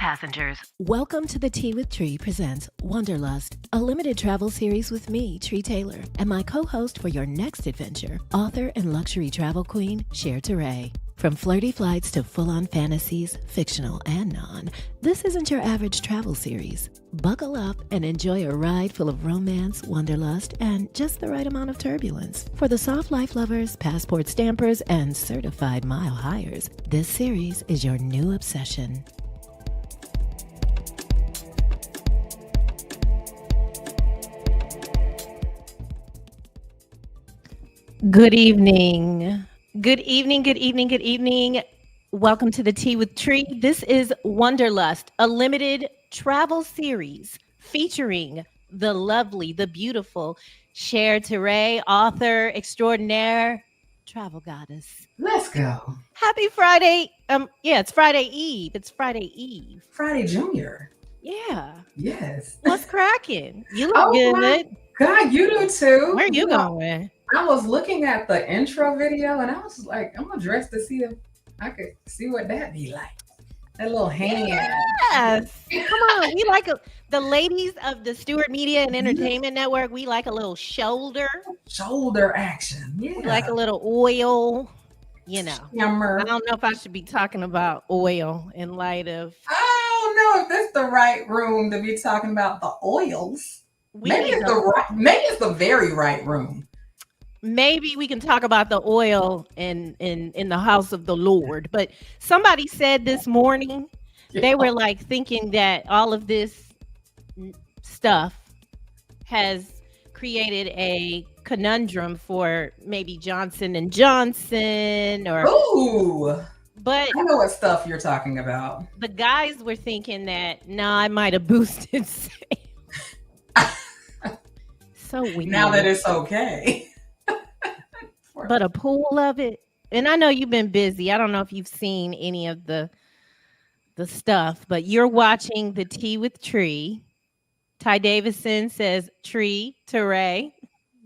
passengers. Welcome to the Tea with Trei presents Wanderlust, a limited travel series with me, Trei Taylor, and my co-host for your next adventure, author and luxury travel queen, Trei. From flirty flights to full-on fantasies, fictional and non, this isn't your average travel series. Buckle up and enjoy a ride full of romance, wanderlust, and just the right amount of turbulence. For the soft life lovers, passport stampers, and certified mile highers, this series is your new obsession. Good evening. Good evening, good evening, good evening. Welcome to the Tea with Trei. This is Wanderlust, a limited travel series featuring the lovely, the beautiful Trei, author extraordinaire, travel goddess. Let's go. Happy Friday. It's Friday Eve. It's Friday Eve. Friday Junior. Yeah. Yes. What's cracking? You look good. My God, you do too. Where you going? I was looking at the intro video and I was like, I'm gonna dress to see if I could see what that be like. That little hand. Yes. Come on. We like the ladies of the Stewart Media and Entertainment Network. We like a little shoulder action. Yeah. We like a little oil. You know. Shimmer. I don't know if I should be talking about oil in light of. I don't know if this is the right room to be talking about the oils. Maybe it's the very right room. Maybe we can talk about the oil in the house of the Lord. But somebody said this morning, they were like thinking that all of this stuff has created a conundrum for maybe Johnson & Johnson or. Ooh. But I know what stuff you're talking about. The guys were thinking that, I might have boosted sales. So weird. Now that it's okay. But a pool of it. And I know you've been busy. I don't know if you've seen any of the stuff, but you're watching the Tea with Trei. Ty Davison says Trei.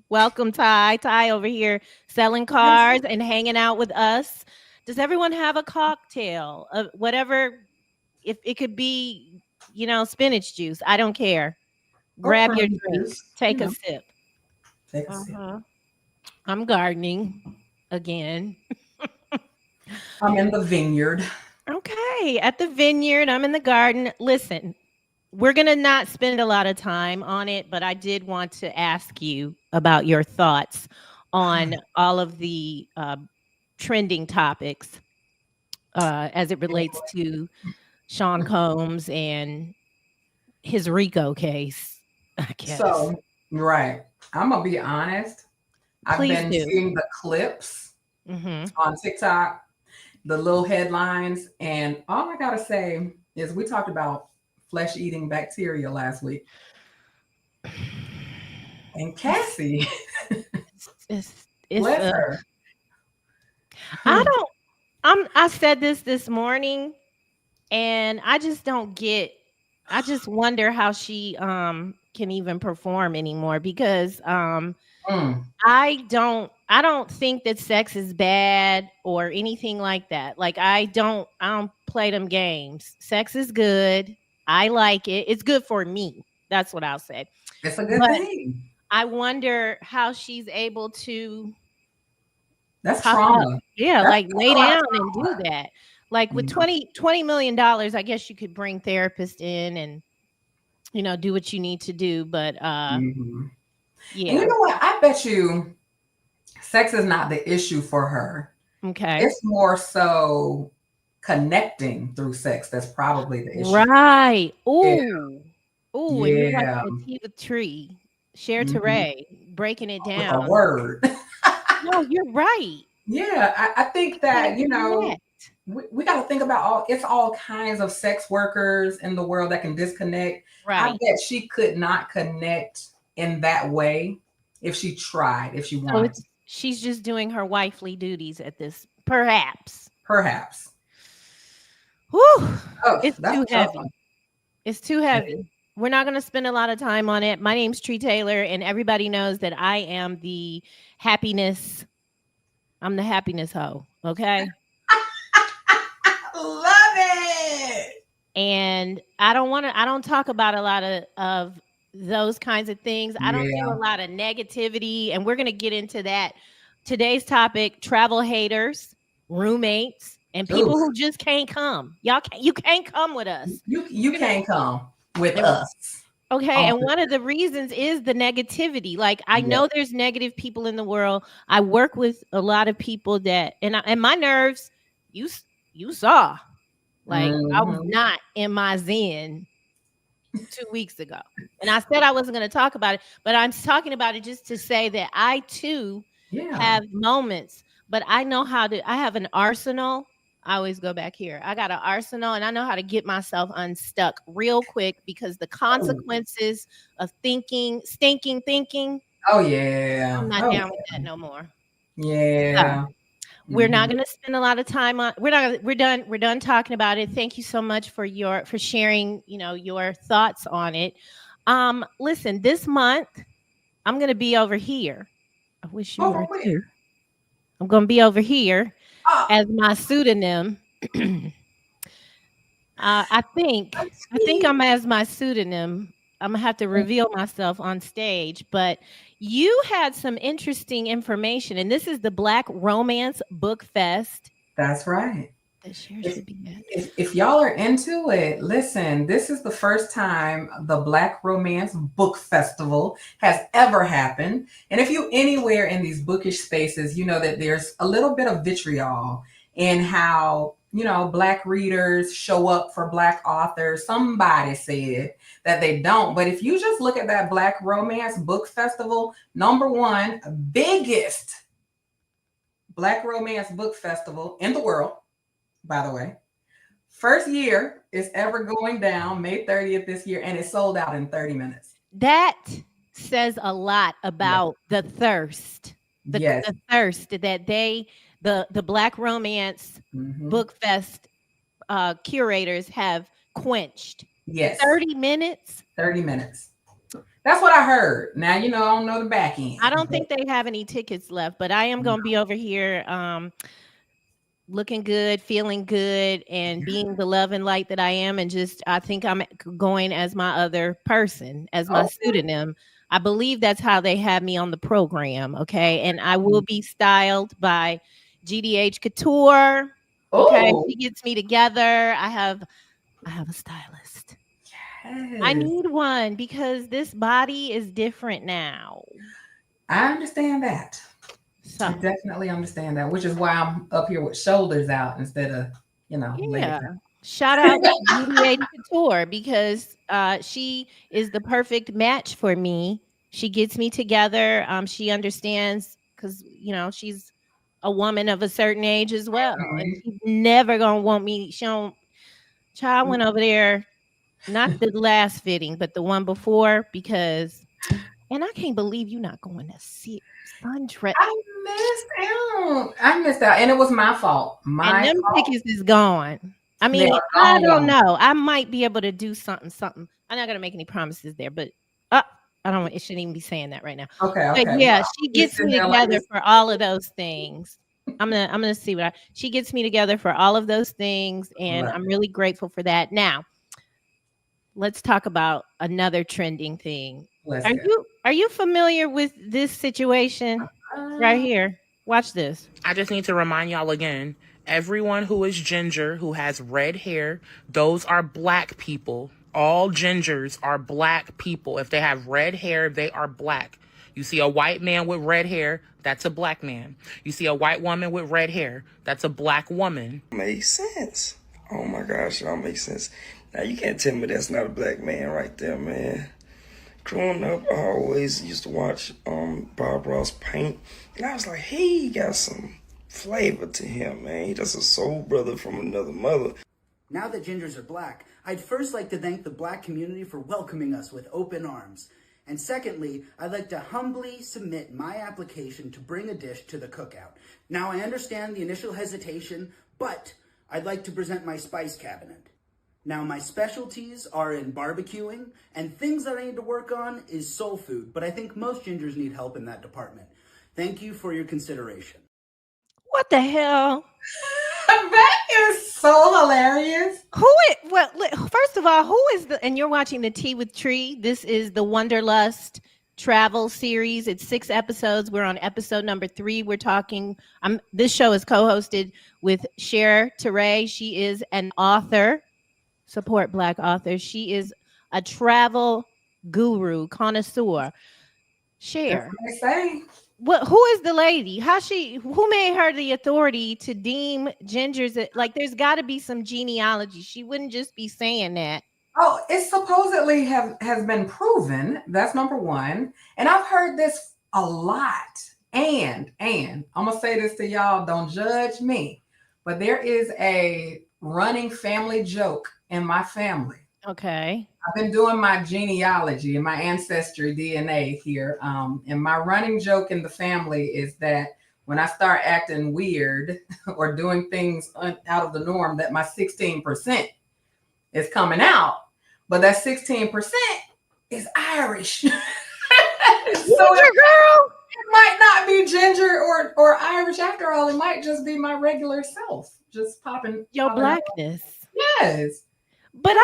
Welcome, Ty. Ty over here selling cars and hanging out with us. Does everyone have a cocktail of whatever? If it could be, spinach juice. I don't care. Grab your drink. Take a sip. Take a sip. I'm gardening again. I'm in the vineyard. Okay, at the vineyard. I'm in the garden. Listen, we're going to not spend a lot of time on it, but I did want to ask you about your thoughts on all of the trending topics as it relates to Sean Combs and his RICO case, I guess. So, right. I'm going to be honest. I've been seeing the clips on TikTok, the little headlines, and all I got to say is we talked about flesh-eating bacteria last week. And Cassie, bless her. I said this morning, and I just don't get. I just wonder how she can even perform anymore because I don't think that sex is bad or anything like that. Like I don't play them games. Sex is good. I like it. It's good for me. That's what I'll say. It's a good thing. I wonder how she's able to. That's trauma. Yeah, like lay down and do that. Like with $20 million, I guess you could bring therapists in and, do what you need to do. But yeah. And you know what? I bet you sex is not the issue for her. Okay. It's more so connecting through sex. That's probably the issue. Right. Ooh. Yeah. Ooh. Yeah. And you like the Tea with Trei. Trei, breaking it down. With a word. No, you're right. Yeah. I think that, we got to think about all kinds of sex workers in the world that can disconnect. Right. I bet she could not connect in that way if she tried, if she wanted. So she's just doing her wifely duties at this, perhaps. Whew. Oh, it's too heavy. It's too heavy. We're not going to spend a lot of time on it. My name's Trei Taylor, and everybody knows that I am the happiness. I'm the happiness hoe. Okay. Love it. And I don't talk about a lot of those kinds of things. I don't do a Yeah. lot of negativity, and we're going to get into that. Today's topic: travel haters, roommates, and people Oof. who just can't come. You can't come with us. You can't come with And us. okay, On and one of the reasons is the negativity. Like, I yeah. know there's negative people in the world. I work with a lot of people that, and my nerves, you saw, like, I was Hmm. not in my zen 2 weeks ago. And I said I wasn't going to talk about it, but I'm talking about it just to say that I too Yeah. have moments, but I know how to, I have an arsenal. I always go back here. I got an arsenal and I know how to get myself unstuck real quick, because the Oh, consequences of stinking thinking, oh I'm yeah. not Oh down with that no more. So yeah. we're not Hmm. going to spend a lot of time on, we're done talking about it. Thank you so much for sharing, your thoughts on it. Listen, this month I'm going to be over here. I wish you Over were where? too. I'm going to be over here Oh, as my pseudonym. I think that's I think sweet. I'm as my pseudonym. I'm gonna have to reveal myself on stage, but you had some interesting information, and this is the Black Romance Book Fest. That's right. This year If, should be at. if y'all are into it, listen, this is the first time the Black Romance Book Festival has ever happened. And if you anywhere in these bookish spaces, you know that there's a little bit of vitriol in how, Black readers show up for Black authors. Somebody said that they don't. But if you just look at that Black Romance Book Festival, number one, biggest Black Romance Book Festival in the world, by the way. First year is ever going down May 30th this year, and it sold out in 30 minutes. That says a lot Yeah. about the thirst, Yes. the thirst that the Black Romance Hmm. Book Fest curators have quenched. Yes. 30 minutes. 30 minutes. That's what I heard. Now, I don't know the back I end, don't but think they have any tickets left, but I am gonna be over here, looking good, feeling good, and being the love and light that I am, and just I think I'm going as my other person, as my okay. pseudonym. I believe that's how they have me on the program, okay? And I will be styled by GDH Couture. Okay, Oh, she gets me together. I have a stylist. I yes. need one because this body is different now. I understand that. I So, definitely understand that, which is why I'm up here with shoulders out instead of, legs yeah. out. Shout out to Beauty Couture, because she is the perfect match for me. She gets me together. She understands, because she's a woman of a certain age as well, and Mhm. she's never gonna want me. She don't. Child went over there, not the last fitting, but the one before, because, and I can't believe you're not going to see sundress. I missed out. I missed out. And it was my fault. And My them fault. tickets is gone. I They mean, are I gone, don't gone. know. I might be able to do something. I'm not gonna make any promises there, but uh, I don't. It shouldn't even be saying that right now. Okay, But okay. yeah, Well, she I'm gets sitting me there like together this. for all of those things. I'm gonna see she gets me together for all of those things, and Love I'm it. really grateful for that. Now, let's talk about another trending thing. Let's Are go. you familiar with this situation right Uh, here? Watch this. I just need to remind y'all again, everyone who is ginger, who has red hair, those are black people. All gingers are black people. If they have red hair, they are black. You see a white man with red hair, that's a black man. You see a white woman with red hair, that's a black woman. Makes sense. Oh my gosh, y'all make sense. Now you can't tell me that's not a black man right there, man. Growing up, I always used to watch Bob Ross paint, and I was like, he got some flavor to him, man. He just a soul brother from another mother. Now that gingers are black, I'd first like to thank the black community for welcoming us with open arms. And secondly, I'd like to humbly submit my application to bring a dish to the cookout. Now I understand the initial hesitation, but I'd like to present my spice cabinet. Now my specialties are in barbecuing, and things that I need to work on is soul food, but I think most gingers need help in that department. Thank you for your consideration. What the hell? is so hilarious. First of all, and you're watching the Tea with Tree. This is the Wanderlust travel series. It's 6 episodes. We're on episode number 3. We're talking. This show is co-hosted with Trei. She is an author. Support Black authors. She is a travel guru, connoisseur. Cher. That's what I say. Who is the lady? Who made her the authority to deem gingers? Like, there's got to be some genealogy. She wouldn't just be saying that. Oh, it supposedly has been proven. That's number one. And I've heard this a lot. And I'm gonna say this to y'all. Don't judge me, but there is a running family joke in my family. Okay. I've been doing my genealogy and my ancestry DNA here. And my running joke in the family is that when I start acting weird or doing things out of the norm, that my 16% is coming out. But that 16% is Irish. So girl. It might not be ginger or Irish after all. It might just be my regular self, just popping. Your blackness. Yes. But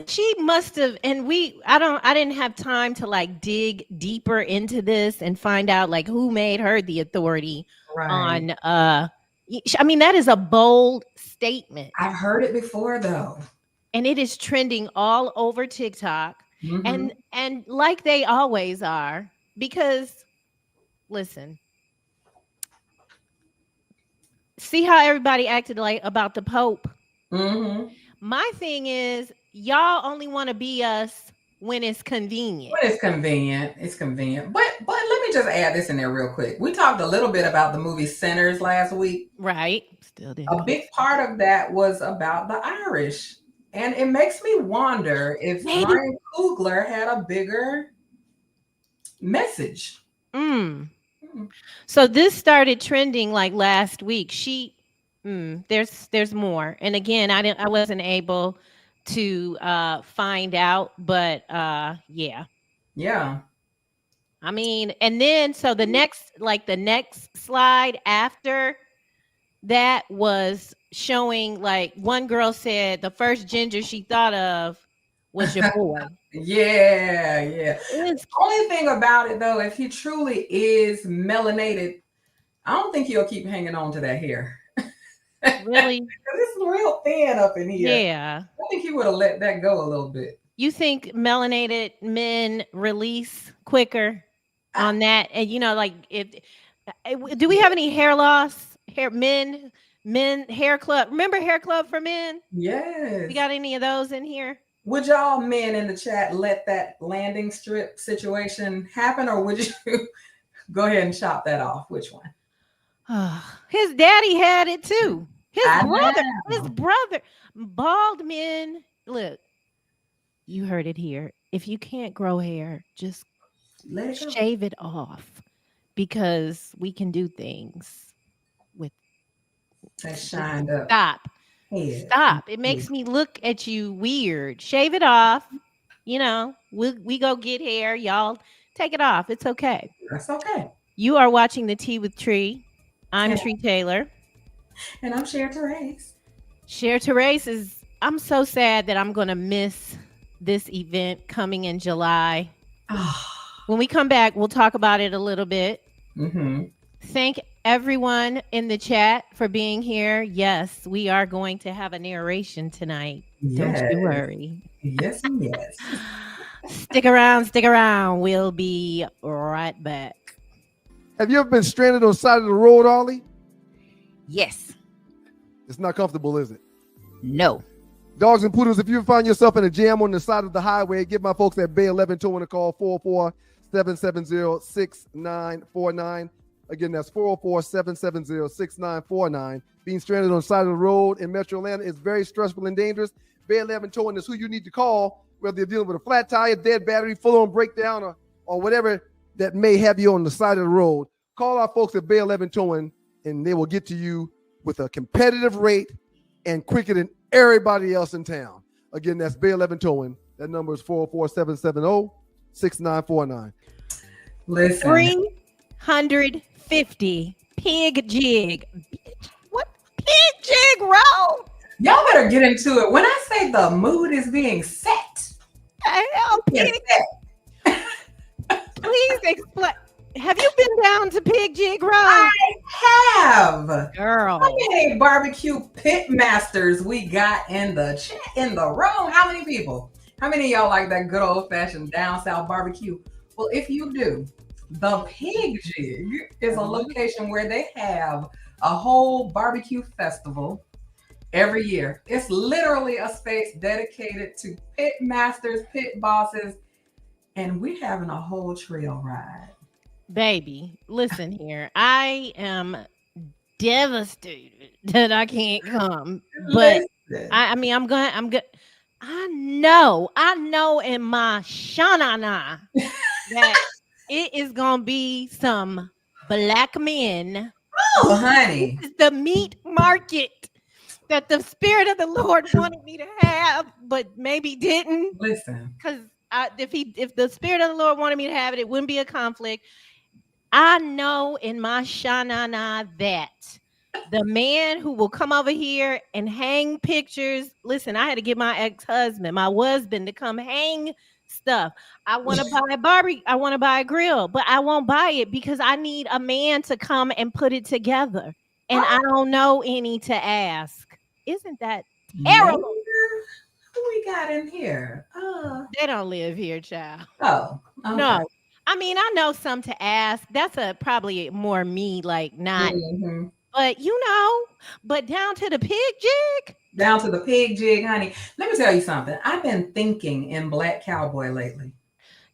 she must have, and I didn't have time to like dig deeper into this and find out like who made her the authority on, I mean, that is a bold statement. I've heard it before though. And it is trending all over TikTok. Mm-hmm. And like they always are, because listen, see how everybody acted like about the Pope. Mm-hmm. My thing is, y'all only want to be us when it's convenient. When it's convenient, it's convenient. But let me just add this in there real quick. We talked a little bit about the movie Sinners last week. Right. Still didn't. A big part of that was about the Irish. And it makes me wonder if Ryan Coogler had a bigger message. So this started trending like last week. There's more. And again, I wasn't able to find out, but yeah. I mean, and then so the next slide after that was showing like one girl said the first ginger she thought of was your boy. Yeah. The only thing about it though, if he truly is melanated, I don't think he'll keep hanging on to that hair. Really? This is real thin up in here. Yeah. I think he would have let that go a little bit. You think melanated men release quicker on that? And like, do we have any hair loss? Men hair club. Remember hair club for men? Yes. We got any of those in here? Would y'all men in the chat let that landing strip situation happen, or would you go ahead and chop that off? Which one? His daddy had it too. His brother, bald men. Look, you heard it here. If you can't grow hair, just shave it off, because we can do things with that shined up. Stop. It makes me look at you weird. Shave it off. We go get hair. Y'all take it off. It's okay. That's okay. You are watching the Tea with Tree. I'm Trei Taylor. And I'm Trei. Trei I'm so sad that I'm going to miss this event coming in July. When we come back, we'll talk about it a little bit. Mm-hmm. Thank everyone in the chat for being here. Yes, we are going to have a narration tonight. Yes. Don't you worry. Yes. Stick around. We'll be right back. Have you ever been stranded on the side of the road, Ollie? Yes. It's not comfortable, is it? No. Dogs and poodles, if you find yourself in a jam on the side of the highway, give my folks at Bay 11 Towing a call, 404-770-6949. Again, that's 404-770-6949. Being stranded on the side of the road in Metro Atlanta is very stressful and dangerous. Bay 11 Towing is who you need to call, whether you're dealing with a flat tire, dead battery, full-on breakdown, or whatever that may have you on the side of the road. Call our folks at Bay 11 Towing, and they will get to you with a competitive rate and quicker than everybody else in town. Again, that's Bay 11 Towing. That number is 404-770-6949. Listen. 350 pig jig. What Pig Jig Road. Y'all better get into it. When I say the mood is being set, Please explain. Have you been down to Pig Jig Road? I have. Girl. How many barbecue pit masters we got in the room? How many people? How many of y'all like that good old fashioned down south barbecue? Well, if you do, the Pig Jig is a location where they have a whole barbecue festival every year. It's literally a space dedicated to pit masters, pit bosses, and we're having a whole trail ride. Baby, listen here. I am devastated that I can't come. But I mean, I'm good. I know in my shanana that it is gonna be some black men. Oh, honey. This is the meat market that the Spirit of the Lord wanted me to have, but maybe didn't. Listen. Because if the Spirit of the Lord wanted me to have it, it wouldn't be a conflict. I know in my shanana that the man who will come over here and hang pictures. Listen, I had to get my ex-husband, my husband, to come hang stuff. I want to buy a barbie. I want to buy a grill, but I won't buy it because I need a man to come and put it together. And I don't know any to ask. Isn't that terrible? Who we got in here? They don't live here, child. Oh, okay. No. I mean, I know some to ask. That's probably more me, like not. Mm-hmm. But but down to the Pig Jig. Down to the Pig Jig, honey. Let me tell you something. I've been thinking in Black Cowboy lately.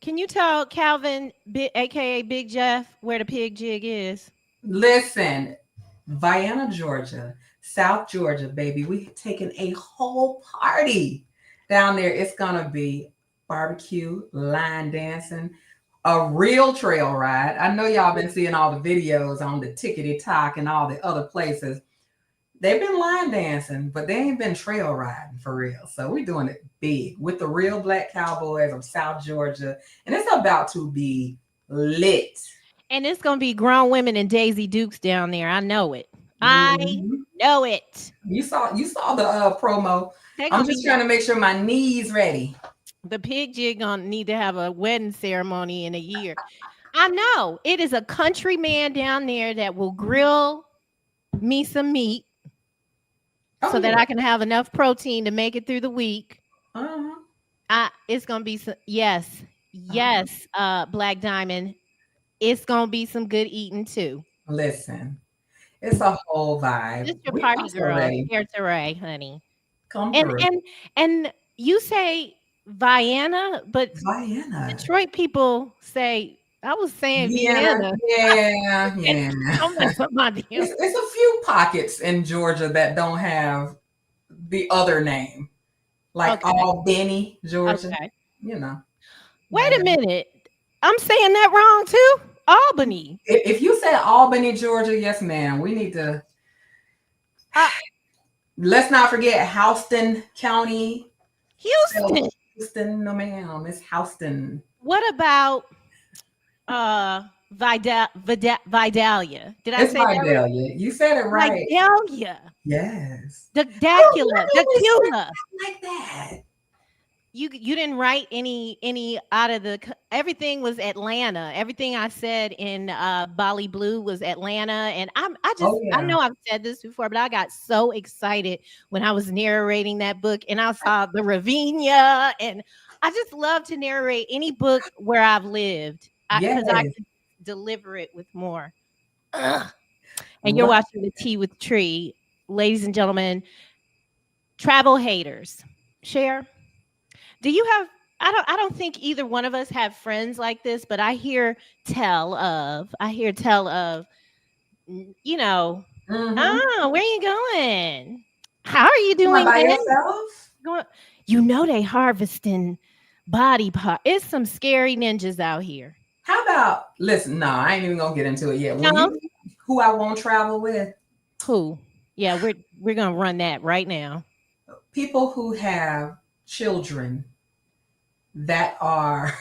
Can you tell Calvin, aka Big Jeff, where the Pig Jig is? Listen, Vienna, Georgia, South Georgia, baby. We've taken a whole party down there. It's gonna be barbecue, line dancing, a real trail ride. I know y'all been seeing all the videos on the Tickety Talk and all the other places. They've been line dancing, but they ain't been trail riding for real. So we're doing it big with the real Black Cowboys of South Georgia. And it's about to be lit. And it's going to be grown women and Daisy Dukes down there. I know it. I know it. You saw the promo. I'm just trying to make sure my knees ready. The Pig Jig gonna need to have a wedding ceremony in a year. I know it is a country man down there that will grill me some meat so that I can have enough protein to make it through the week. It's gonna be some yes, Black Diamond. It's gonna be some good eating too. Listen, it's a whole vibe. It's your party girl, here Trei, honey. Come through. And you say Vienna, but Detroit people say, I was saying Vienna. Yeah. It's a few pockets in Georgia that don't have the other name, like Albany, Georgia. Okay. You know. Wait a minute. I'm saying that wrong too. Albany. If you say Albany, Georgia, yes, ma'am. We need to. Let's not forget Houston County. Houston, no ma'am. It's Houston. What about Vidalia? Did I say Vidalia? Right? You said it right. Vidalia. Yes. The Dacula. Like that. You didn't write any out of the everything was Atlanta. Everything I said in Bali Blue was Atlanta, and I know I've said this before, but I got so excited when I was narrating that book and I saw the Ravinia, and I just love to narrate any book where I've lived because I can deliver it with more. And you're watching the Tea with Trei, ladies and gentlemen, travel haters. Share. Do you have? I don't think either one of us have friends like this, but I hear tell of. You know, oh, where are you going? How are you doing? By yourself? You know they harvesting body part. It's some scary ninjas out here. How about listen? No, I ain't even gonna get into it yet. Who I won't travel with? Who? Yeah, we're gonna run that right now. People who have children that are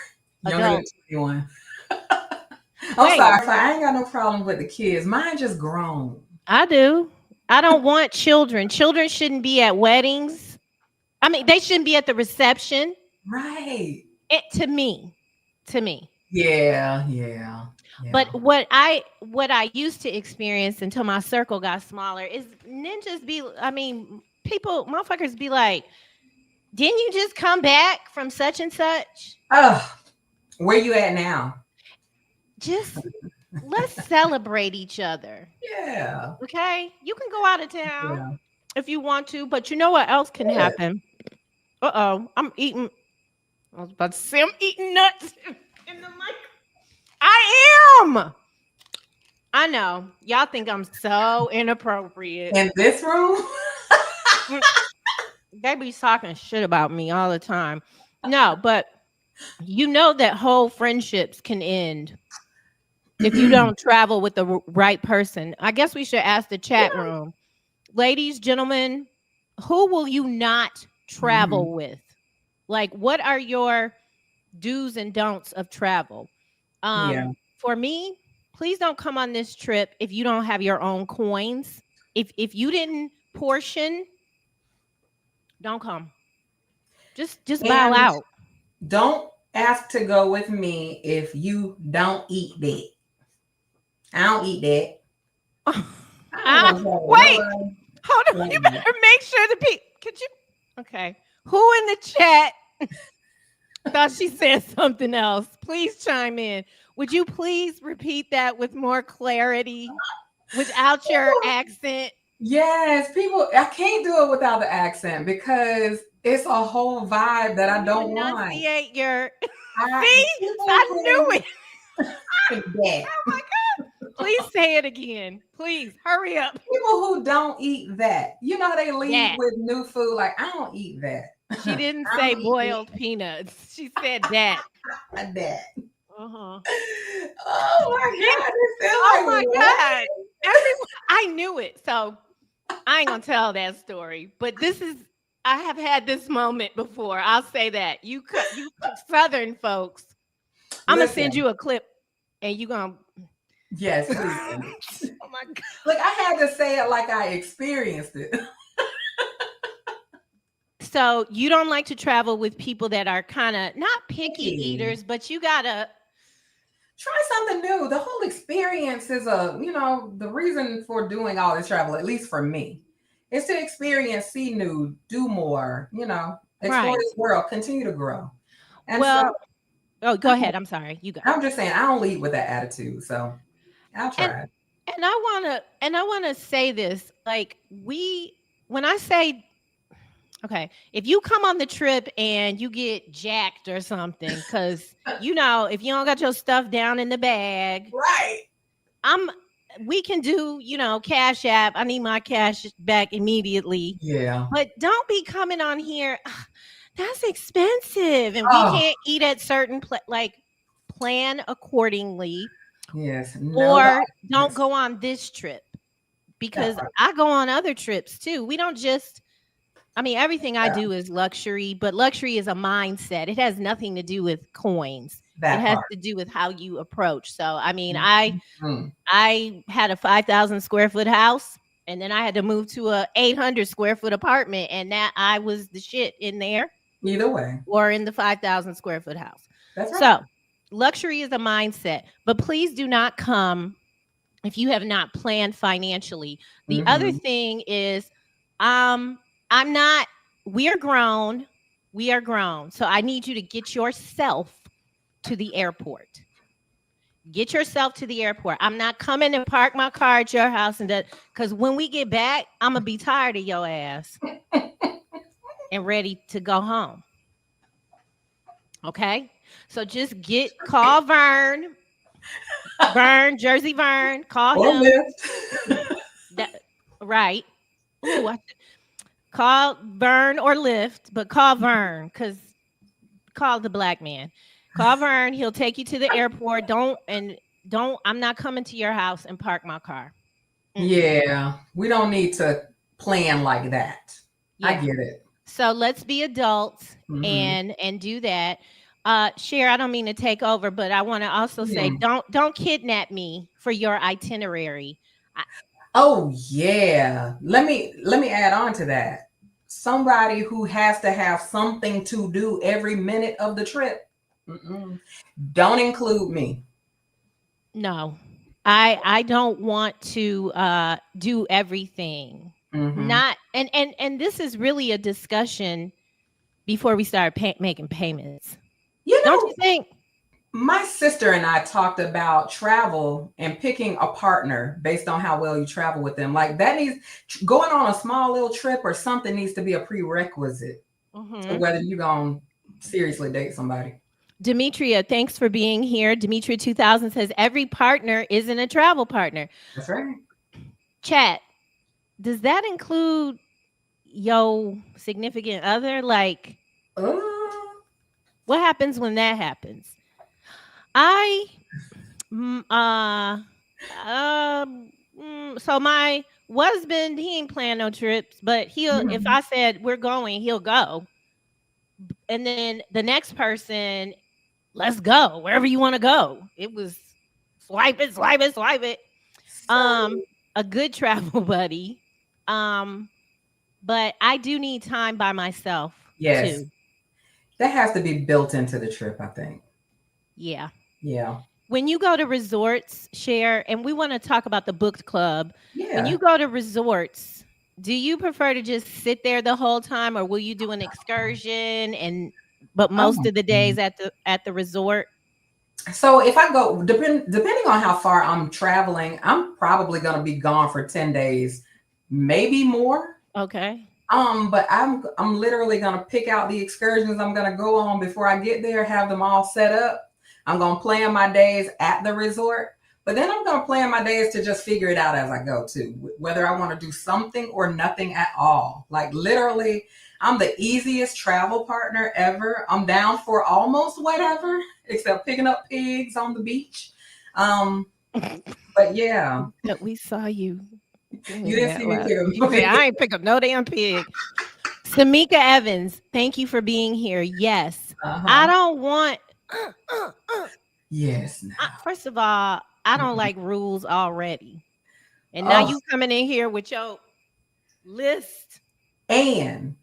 younger than 21. I'm sorry, I ain't got no problem with the kids. Mine just grown. I do. I don't want children. Children shouldn't be at weddings. I mean, they shouldn't be at the reception. Right. To me. Yeah. But what I used to experience until my circle got smaller is ninjas motherfuckers be like, didn't you just come back from such and such? Where you at now? Just let's celebrate each other. Yeah. Okay. You can go out of town if you want to, but you know what else can happen? I'm eating. I was about to say I'm eating nuts in the mic. I am. I know. Y'all think I'm so inappropriate. In this room? They be talking shit about me all the time. No, but you know that whole friendships can end if you don't travel with the right person. I guess we should ask the chat room. Ladies, gentlemen, who will you not travel with? Like, what are your do's and don'ts of travel? For me, please don't come on this trip if you don't have your own coins. If you didn't portion, don't come. Just bow out. Don't ask to go with me if you don't eat that. I don't eat that. Wait, hold on. You better make sure the people. Could you? Okay. Who in the chat thought she said something else? Please chime in. Would you please repeat that with more clarity, without your accent? Yes, people. I can't do it without the accent because it's a whole vibe that I don't want. Enunciate your. I knew it. Oh my God. Please say it again. Please hurry up. People who don't eat that. You know, they leave with new food. Like, I don't eat that. She didn't say boiled peanuts. She said that. That. Uh-huh. Oh my God. I knew it. So I ain't gonna tell that story. But I have had this moment before. I'll say that. You Southern folks. I'm gonna send you a clip and you gonna. Yes, please. Oh my God. Look, I had to say it like I experienced it. So you don't like to travel with people that are kind of not picky eaters, but you gotta try something new. The whole experience is the reason for doing all this travel, at least for me, is to experience, see new, do more, explore this world, continue to grow. And go ahead. I'm sorry. You go. I'm just saying I don't lead with that attitude, so I'll try. And I wanna say this, like when I say, okay, if you come on the trip and you get jacked or something, because if you don't got your stuff down in the bag, right? We can do, Cash App. I need my cash back immediately. Yeah. But don't be coming on here. That's expensive, and we can't eat at certain plan accordingly. Yes. Or don't go on this trip, because I go on other trips too. We don't just. Everything I do is luxury, but luxury is a mindset. It has nothing to do with coins. It has to do with how you approach. So, I had a 5,000 square foot house, and then I had to move to a 800 square foot apartment, and that I was the shit in there. Either way. Or in the 5,000 square foot house. That's right. So, luxury is a mindset, but please do not come if you have not planned financially. The other thing is, we are grown. So I need you to get yourself to the airport. Get yourself to the airport. I'm not coming to park my car at your house because when we get back, I'm going to be tired of your ass and ready to go home. Okay? So just call Vern, Jersey Vern, call him. Right. Ooh, call Vern or Lyft, but call Vern, because call the black man. Call Vern. He'll take you to the airport. I'm not coming to your house and park my car. Yeah, we don't need to plan like that. Yeah. I get it. So let's be adults and do that. Cher, I don't mean to take over, but I want to also say, don't kidnap me for your itinerary. Oh yeah. Let me add on to that. Somebody who has to have something to do every minute of the trip. Mm-mm. Don't include me. No. I don't want to do everything. Mm-hmm. Not and this is really a discussion before we start making payments. You Don't you know, think? my sister and I talked about travel and picking a partner based on how well you travel with them. Like that needs going on a small little trip or something needs to be a prerequisite to Mhm. whether you're going to seriously date somebody. Demetria, thanks for being here. Demetria 2000 says every partner isn't a travel partner. That's right. Chat, does that include your significant other? Like, Uh, what happens when that happens? I, mm, uh, so my husband, he ain't plan no trips, but if mhm. I said we're going, he'll go. And then the next person, let's go wherever you want to go. It was swipe it, swipe it, swipe it. So, A good travel buddy. Um, but I do need time by myself yes, too. that has to be built into the trip, I think. Yeah. Yeah. When you go to resorts, share, and we want to talk about the booked club. When you Yeah. go to resorts, do you prefer to just sit there the whole time, or will you do an excursion but Oh most my of the days goodness. at the resort? So if I go, depending on how far I'm traveling, I'm probably going to be gone for 10 days, maybe more. Okay. But I'm literally gonna pick out the excursions I'm gonna go on before I get there, have them all set up. I'm gonna plan my days at the resort, but then I'm gonna plan my days to just figure it out as I go too, whether I want to do something or nothing at all. Like literally, I'm the easiest travel partner ever. I'm down for almost whatever, except picking up pigs on the beach. Um, but yeah, That we saw you you doing didn't that see me last. pick You up say pigs. I ain't pick up no damn pig. Samika Evans, thank you for being here. Yes, Uh I huh. don't want. Uh, uh, uh. Yes. Now. First of all, I don't Mm-mm. like rules already, and now Oh, you coming in here with your list. and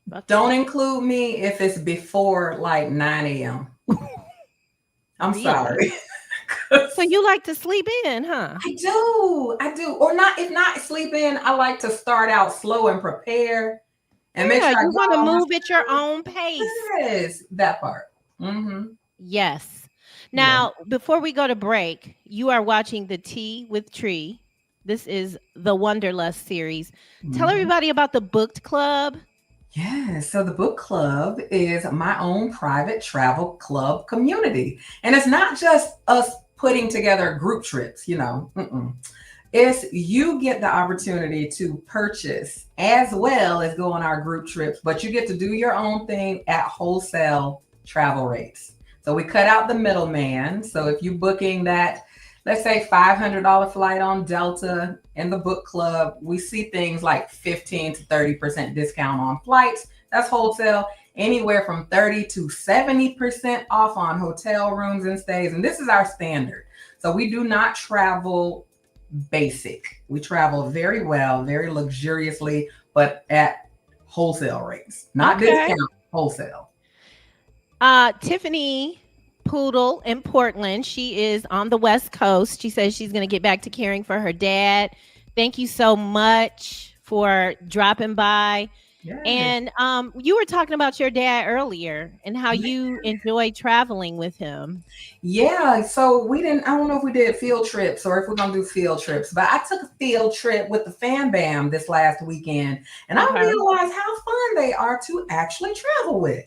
Fuck don't you. include me if it's before like 9 a.m. I'm Really? sorry. So you like to sleep in, huh? I do. I do. Or not, if not sleep in, I like to start out slow and prepare and make Yeah, sure I you get want to all my move at your own pace. yes, that part. Mm-hmm. Yes. Yeah. Now, before we go to break, you are watching the Tea with Tree. This is the Wanderlust series. Tell Mhm. everybody about the booked club. Yes. So the book club is my own private travel club community. And it's not just us putting together group trips, you know. Mm-mm. Is you get the opportunity to purchase as well as go on our group trips, but you get to do your own thing at wholesale travel rates. So we cut out the middleman. So if you're booking that, let's say $500 flight on Delta in the book club, we see things like 15 to 30% discount on flights. That's wholesale. Anywhere from 30 to 70% off on hotel rooms and stays. And this is our standard. So we do not travel basic. We travel very well, very luxuriously, but at wholesale rates, not Okay. discount, wholesale. Tiffany Poodle in Portland. She is on the West Coast. She says she's going to get back to caring for her dad. Thank you so much for dropping by. Yes. And you were talking about your dad earlier and how you enjoy traveling with him. Yeah. So we didn't, I don't know if we did field trips or if we're going to do field trips, but I took a field trip with the Fam Bam this last weekend and I Okay. realized how fun they are to actually travel with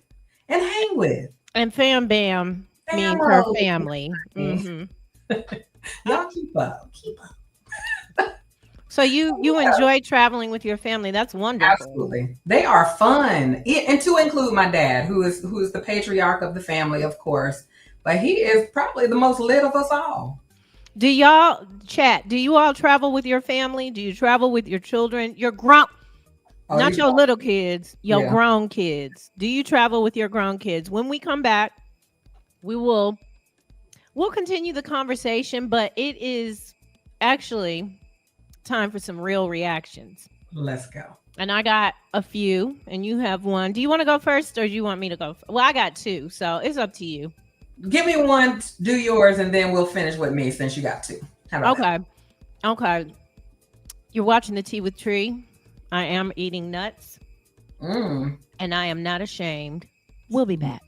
and hang with. And Fam Bam means her family. Family. Hmm. Y'all keep up. Keep up. So you enjoy traveling with your family. That's wonderful. Absolutely. They are fun. And to include my dad, who is the patriarch of the family, of course. But he is probably the most lit of us all. Do y'all chat? Do you all travel with your family? Do you travel with your children? Your grown, Oh, not these your little kids, your yeah. grown kids. Do you travel with your grown kids? When we come back, we we'll continue the conversation, but it is actually time for some real reactions. Let's go. And I got a few, and you have one. Do you want to go first, or do you want me to go? Well, I got two, so it's up to you. Give me one, do yours, and then we'll finish with me since you got two. How about that? Okay. You're watching The Tea with Trei. I am eating nuts. And I am not ashamed. We'll be back.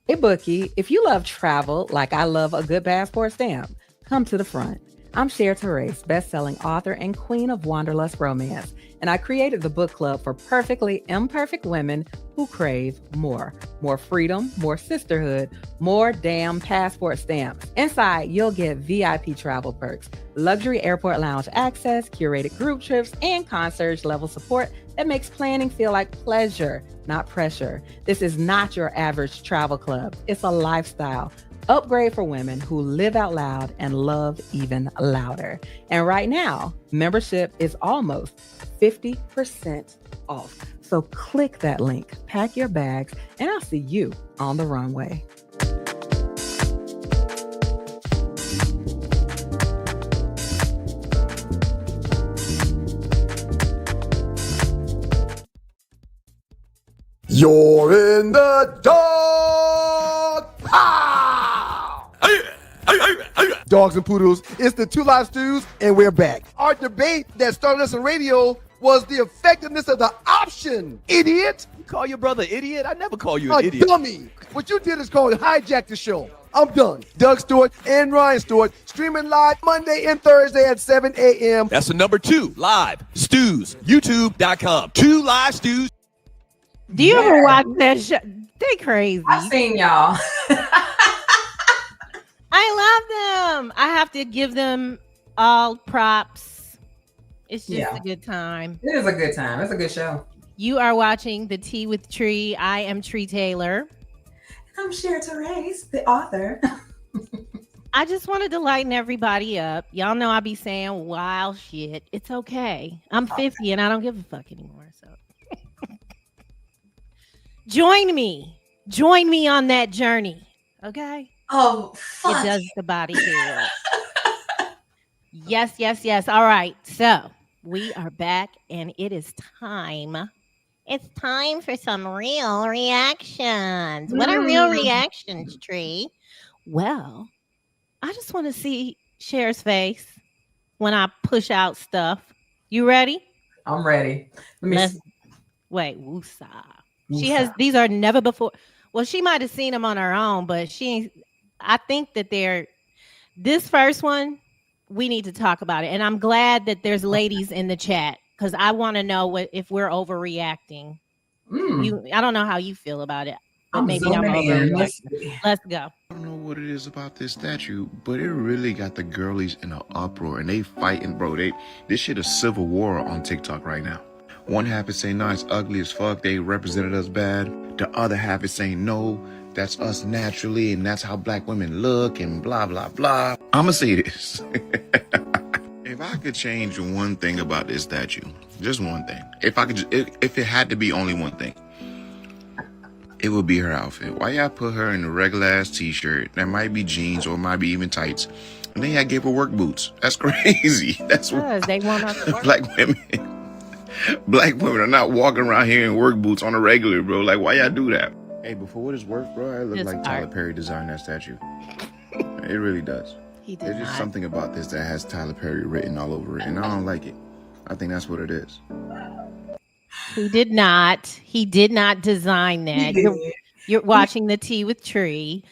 Hey, Bookie, if you love travel like I love a good passport stamp, come to the front. I'm Trei, best-selling author and queen of Wanderlust romance, and I created the book club for perfectly imperfect women who crave more. More freedom, more sisterhood, more damn passport stamps. Inside, you'll get VIP travel perks, luxury airport lounge access, curated group trips, and concierge-level support that makes planning feel like pleasure, not pressure. This is not your average travel club. It's a lifestyle. Upgrade for women who live out loud and love even louder. And right now, membership is almost 50% off. So click that link, pack your bags, and I'll see you on the runway. You're in the dog pound. Dogs and poodles, it's the Two Live Stews, and we're back. Our debate that started us on radio was the effectiveness of the option, idiot. You call your brother idiot? I never call you an idiot. Dummy. What you did is called hijack the show. I'm done. Doug Stewart and Ryan Stewart streaming live Monday and Thursday at 7 a.m. That's the number 2 live stews, youtube.com. 2 live stews. Do you ever watch that show? They crazy. I've seen y'all. I love them. I have to give them all props. It's just a good time. It is a good time. It's a good show. You are watching The Tea with Trei. I am Trei Taylor. I'm Trei, the author. I just wanted to lighten everybody up. Y'all know I be saying wild shit. It's okay. I'm 50 and I don't give a fuck anymore. So join me on that journey. Okay. Oh, fuck. It does the body good. Yes. All right. So we are back and it is time. It's time for some real reactions. What are real reactions, Trei? Well, I just want to see Cher's face when I push out stuff. You ready? I'm ready. Wait, woosah. She has, these are never before. Well, she might have seen them on her own, but I think that this first one, we need to talk about it. And I'm glad that there's ladies in the chat because I want to know if we're overreacting. I don't know how you feel about it, but maybe I'm overreacting. Let's go. I don't know what it is about this statue, but it really got the girlies in an uproar and they fighting, bro. This shit is civil war on TikTok right now. One half is saying, no, it's ugly as fuck. They represented us bad. The other half is saying, no, that's us naturally. And that's how black women look and blah, blah, blah. I'ma say this. If I could change one thing about this statue, just one thing. If it had to be only one thing, it would be her outfit. Why y'all put her in a regular ass t-shirt that might be jeans or might be even tights, and then y'all gave her work boots? That's crazy. That's what they want us to work. Black women are not walking around here in work boots on a regular, bro. Like, why y'all do that? Hey, but for what it's worth, bro, I look like Tyler Perry designed that statue. It really does. There's just something about this that has Tyler Perry written all over it, and I don't like it. I think that's what it is. He did not design that. You're watching The Tea with Trei.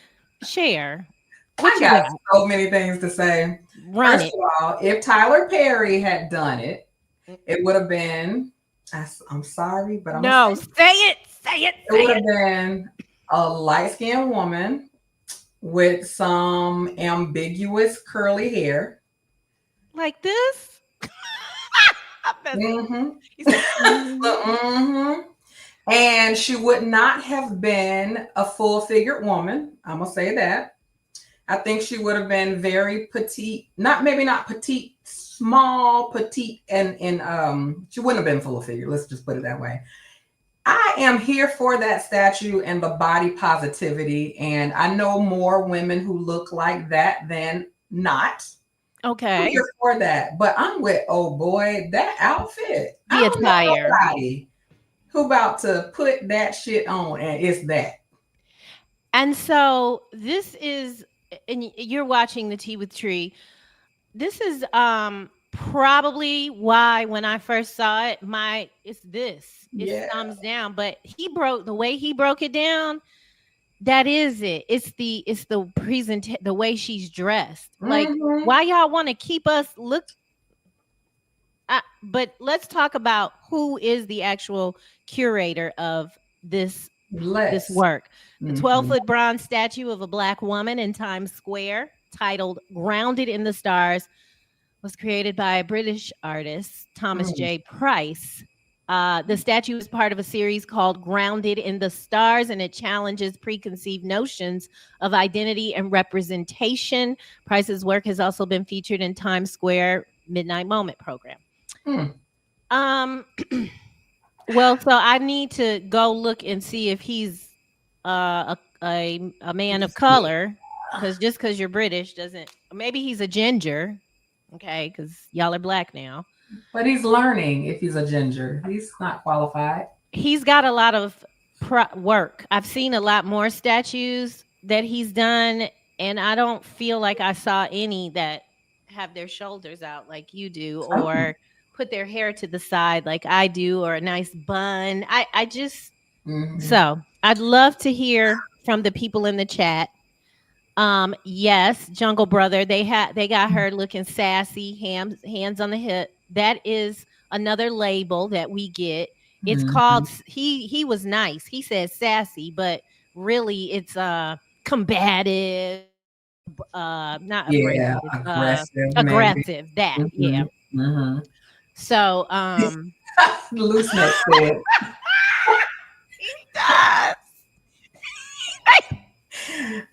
Share. I got so many things to say. First of all, if Tyler Perry had done it, it would have been, I'm sorry, but I'm say it. It would have been a light-skinned woman with some ambiguous curly hair. Like this? And she would not have been a full-figured woman. I'm gonna say that. I think she would have been very petite, not petite, small, petite, and she wouldn't have been full figure. Let's just put it that way. I am here for that statue and the body positivity, and I know more women who look like that than not. Okay. I'm here for that. But I'm with, oh boy, that outfit. The attire. Nobody who about to put that shit on, and it's that. And so this is, and you're watching the Tea with Tree. This is probably why when I first saw it, it's thumbs down. But the way he broke it down, that is it. It's the the way she's dressed. Like, why y'all want to keep us look? But let's talk about who is the actual curator of this work. The 12-foot bronze statue of a Black woman in Times Square, titled "Grounded in the Stars," was created by a British artist, Thomas J. Price. The statue is part of a series called Grounded in the Stars, and it challenges preconceived notions of identity and representation. Price's work has also been featured in Times Square Midnight Moment program. Well, so I need to go look and see if he's a man of color, because you're British doesn't. Maybe he's a ginger, okay? Because y'all are Black now. But he's learning if he's a ginger. He's not qualified. He's got a lot of work. I've seen a lot more statues that he's done, and I don't feel like I saw any that have their shoulders out like you do, or put their hair to the side like I do, or a nice bun. I just so I'd love to hear from the people in the chat. Yes, Jungle Brother, they got her looking sassy, hands on the hip. That is another label that we get. It's called he was nice. He said sassy, but really it's combative, not abrasive, aggressive. That yeah. So Loose neck said he does.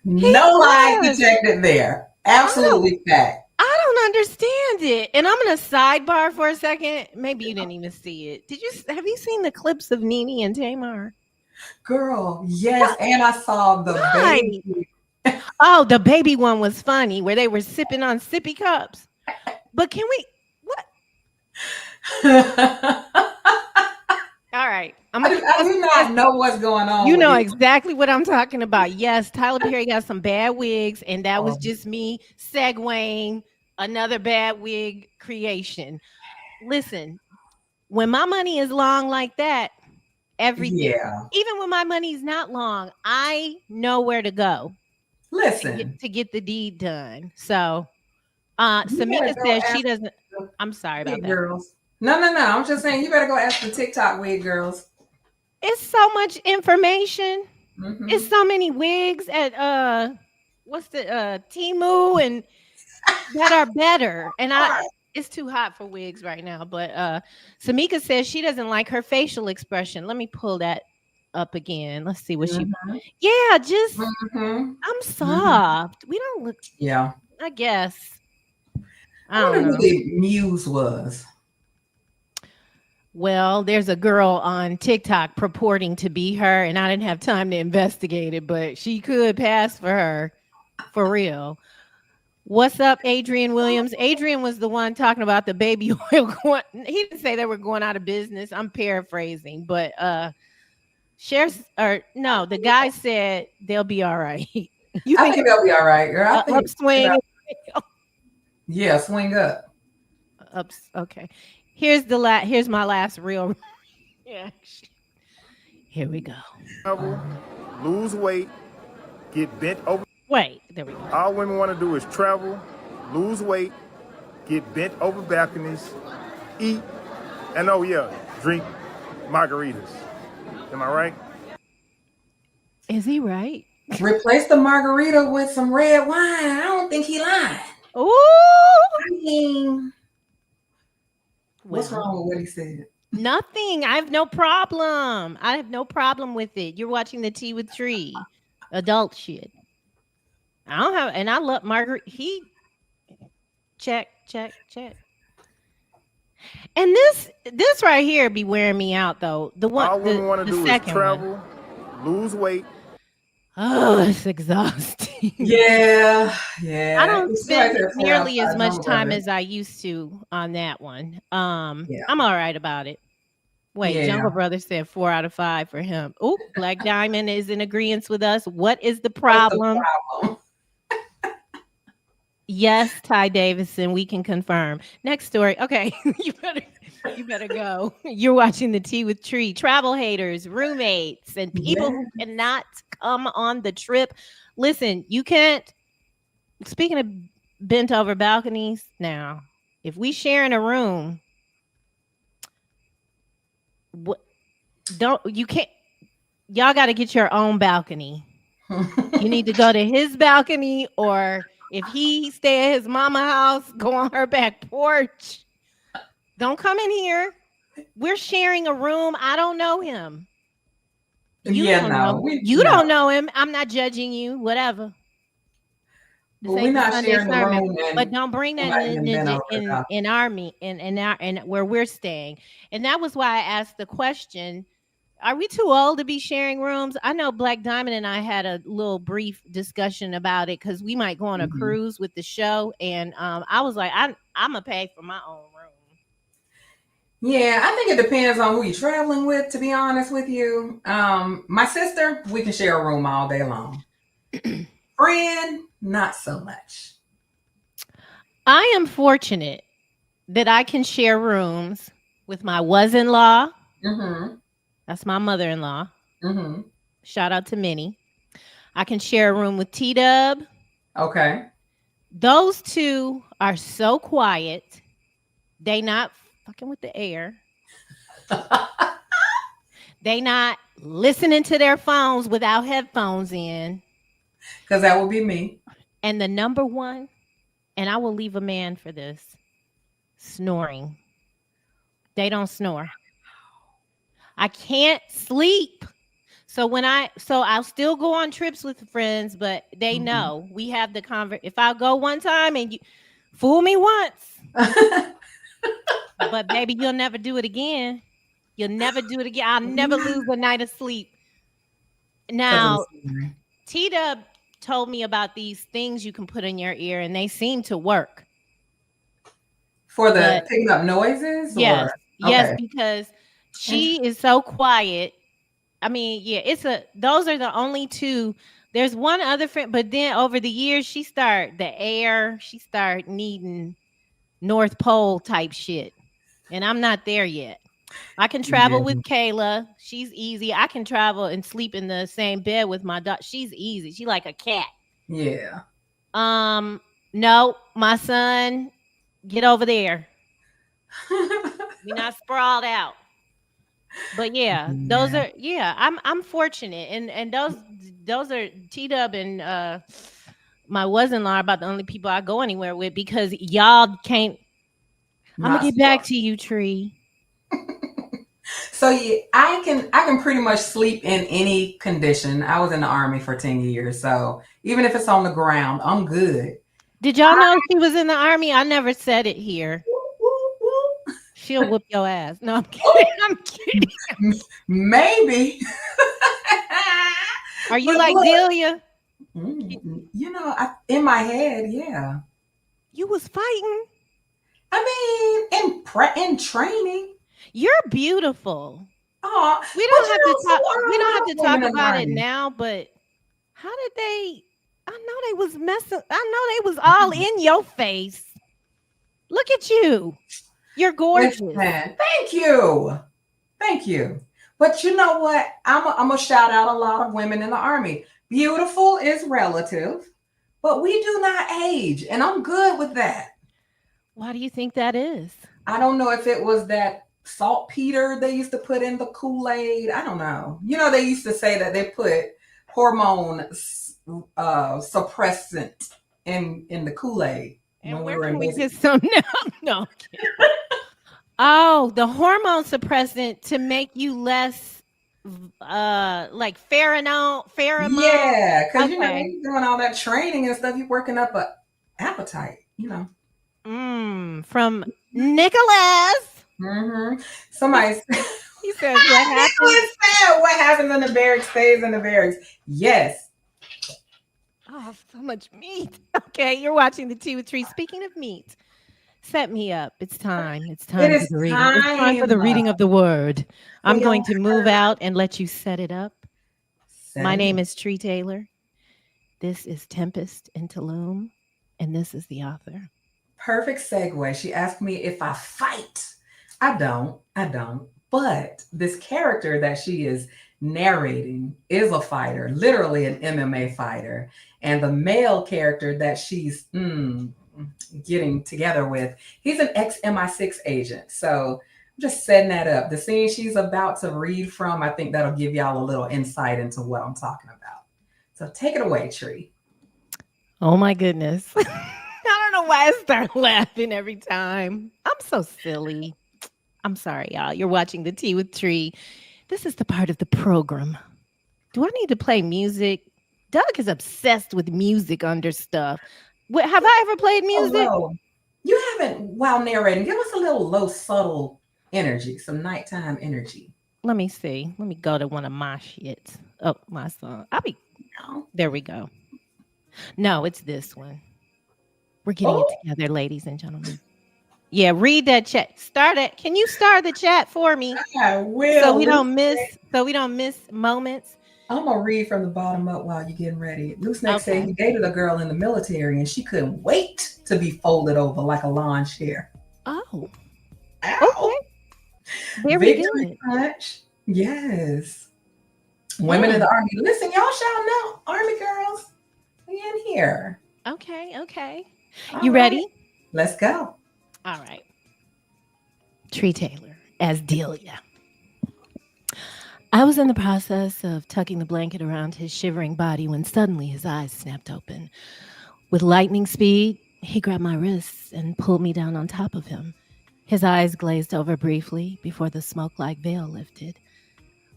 No lie detected there. Absolutely fact. I don't understand it. And I'm gonna sidebar for a second. Maybe you didn't even see it. Have you seen the clips of Nene and Tamar? Girl, yes. And I saw the baby. Oh, the baby one was funny, where they were sipping on sippy cups. But can we all right. I do not know what's going on. You know exactly what I'm talking about. Yes, Tyler Perry got some bad wigs, and that was just me segueing another bad wig creation. Listen, when my money is long like that, everything, even when my money's not long, I know where to go. Listen, to get the deed done. So Samika says she doesn't. I'm sorry about that. Girls. No. I'm just saying you better go ask the TikTok wig girls. It's so much information. It's so many wigs at what's the Temu and that are better. And it's too hot for wigs right now. But Samika says she doesn't like her facial expression. Let me pull that up again. Let's see what she. Yeah, just I'm soft. We don't look. Yeah, I guess. I wonder who the muse was. Well, there's a girl on TikTok purporting to be her, and I didn't have time to investigate it, but she could pass for her, for real. What's up, Adrian Williams? Adrian was the one talking about the baby oil going. He didn't say they were going out of business. I'm paraphrasing, but the guy said they'll be all right. I think they'll be all right, girl. Upswing. Yeah, swing up. Okay. Here's my last real reaction. Here we go. Travel, lose weight, get bent over. Wait, there we go. All women want to do is travel, lose weight, get bent over balconies, eat, and drink margaritas. Am I right? Is he right? Replace the margarita with some red wine. I don't think he lied. Ooh. I mean, what's wrong with what he said? Nothing. I have no problem. With it. You're watching the Tea with Tree. Adult shit. I love Margaret. He check. And this right here be wearing me out though. The one all women want to do is travel, lose weight, Oh, it's exhausting. Yeah. I don't spend nearly as much time as I used to on that one. I'm all right about it. Wait, Jungle Brother said 4 out of 5 for him. Oh, Black Diamond is in agreement with us. What is the problem? Yes, Ty Davison, we can confirm. Next story. Okay, you better go. You're watching the Tea with Tree. Travel haters, roommates, and people who cannot come on the trip. Listen, you can't. Speaking of bent over balconies, now, if we share in a room, you can't. Y'all got to get your own balcony. You need to go to his balcony, or if he stay at his mama house, go on her back porch. Don't come in here. We're sharing a room. I don't know him. You don't know him. I'm not judging you. Whatever. We're not sharing the room, but don't bring that in army in where we're staying. And that was why I asked the question. Are we too old to be sharing rooms? I know Black Diamond and I had a little brief discussion about it because we might go on a cruise with the show. And I was like, I'm going to pay for my own room. Yeah, I think it depends on who you're traveling with, to be honest with you. My sister, we can share a room all day long. Friend, not so much. I am fortunate that I can share rooms with my was-in-law. That's my mother-in-law. Shout out to Minnie. I can share a room with T-Dub. Okay. Those two are so quiet. They not fucking with the air. They not listening to their phones without headphones in. Because that will be me. And the number one, and I will leave a man for this, snoring. They don't snore. I can't sleep. So I'll still go on trips with friends, but they know we have the conversation. If I go one time and you fool me once, but baby, you'll never do it again. You'll never do it again. I'll never lose a night of sleep. Now, T-Dub told me about these things you can put in your ear, and they seem to work. For the picking up noises? Yes. Yes, because she is so quiet. I mean, those are the only two. There's one other friend, but then over the years, she start needing North Pole type shit. And I'm not there yet. I can travel with Kayla. She's easy. I can travel and sleep in the same bed with my dog. She's easy. She like a cat. Yeah. No, my son, get over there. We're not sprawled out. But those are I'm fortunate, and those are T-Dub and my was-in-law about the only people I go anywhere with because y'all can't. I'm gonna get back to you, Tree. So I can pretty much sleep in any condition. I was in the Army for 10 years, so even if it's on the ground, I'm good. Did y'all know she was in the Army? I never said it here. She'll whoop your ass. No, I'm kidding. I'm kidding. Maybe. Are you like Delia? In my head, yeah. You was fighting. I mean, in training. You're beautiful. Oh, we don't have to talk about it now, but how did they? I know they was messing. I know they was all in your face. Look at you. You're gorgeous. Thank you. But you know what? I'm gonna shout out a lot of women in the Army. Beautiful is relative, but we do not age, and I'm good with that. Why do you think that is? I don't know if it was that saltpeter they used to put in the Kool-Aid. I don't know. They used to say that they put hormone suppressant in the Kool-Aid. And where can we get some now? No. Oh, the hormone suppressant to make you less like pheromone. Yeah, because you're doing all that training and stuff, you're working up an appetite, From Nicholas. Somebody he says what happens. What happens in the barracks stays in the barracks. Yes, Oh, so much meat. Okay, you're watching the Tea with Tree. Speaking of meat, set me up. It's time. It's time It for is the reading. It's time for time the reading of the word. for I'm your going to move out and let you set it up. My setting. name is Tree Taylor. This is Tempest into Loom, and this is the author. Perfect segue. She asked me if I fight. I don't. I don't. But this character that she is narrating is a fighter, literally an MMA fighter. And the male character that she's getting together with, he's an ex MI6 agent. So I'm just setting that up. The scene she's about to read from, I think that'll give y'all a little insight into what I'm talking about. So take it away, Tree. Oh my goodness. I don't know why I start laughing every time. I'm so silly. I'm sorry, y'all. You're watching the Tea with Tree. This is the part of the program. Do I need to play music? Doug is obsessed with music under stuff. Have I ever played music? Oh, you haven't, while narrating, give us a little low, subtle energy, some nighttime energy. Let me see. Let me go to one of my shits. Oh, my song. There we go. No, it's this one. We're getting it together, ladies and gentlemen. Yeah, read that chat. Start it. Can you start the chat for me? I will. So we don't miss moments. I'm gonna read from the bottom up while you're getting ready. Loose Neck said he dated a girl in the military and she couldn't wait to be folded over like a lawn chair. Oh. Ow. Okay. Very Victory good. punch. Yes. Women in the Army. Listen, y'all shall know. Army girls, we in here. Okay. All You ready? Let's go. All right. Tree Taylor as Delia. I was in the process of tucking the blanket around his shivering body when suddenly his eyes snapped open. With lightning speed, he grabbed my wrists and pulled me down on top of him. His eyes glazed over briefly before the smoke-like veil lifted.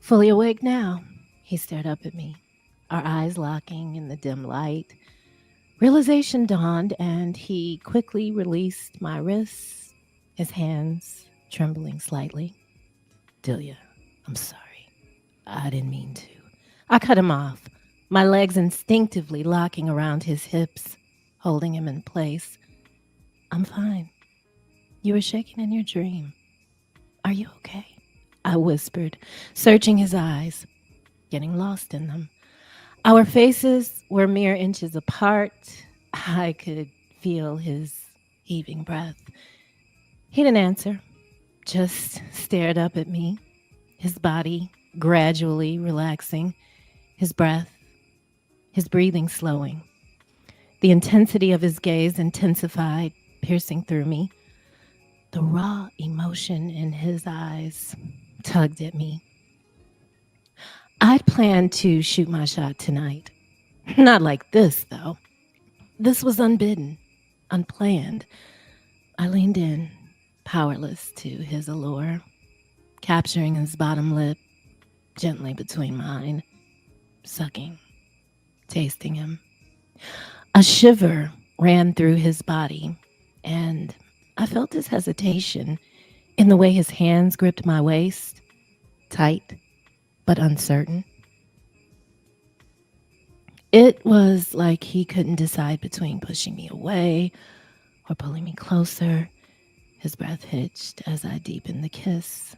Fully awake now, he stared up at me, our eyes locking in the dim light. Realization dawned, and he quickly released my wrists, his hands trembling slightly. Delia, I'm sorry. I didn't mean to. I cut him off, my legs instinctively locking around his hips, holding him in place. I'm fine. You were shaking in your dream. Are you okay? I whispered, searching his eyes, getting lost in them. Our faces were mere inches apart. I could feel his heaving breath. He didn't answer, just stared up at me, his body gradually relaxing, his breathing slowing. The intensity of his gaze intensified, piercing through me. The raw emotion in his eyes tugged at me. I'd planned to shoot my shot tonight. Not like this, though. This was unbidden, unplanned. I leaned in, powerless to his allure, capturing his bottom lip gently between mine, sucking, tasting him. A shiver ran through his body, and I felt his hesitation in the way his hands gripped my waist, tight but uncertain. It was like he couldn't decide between pushing me away or pulling me closer. His breath hitched as I deepened the kiss.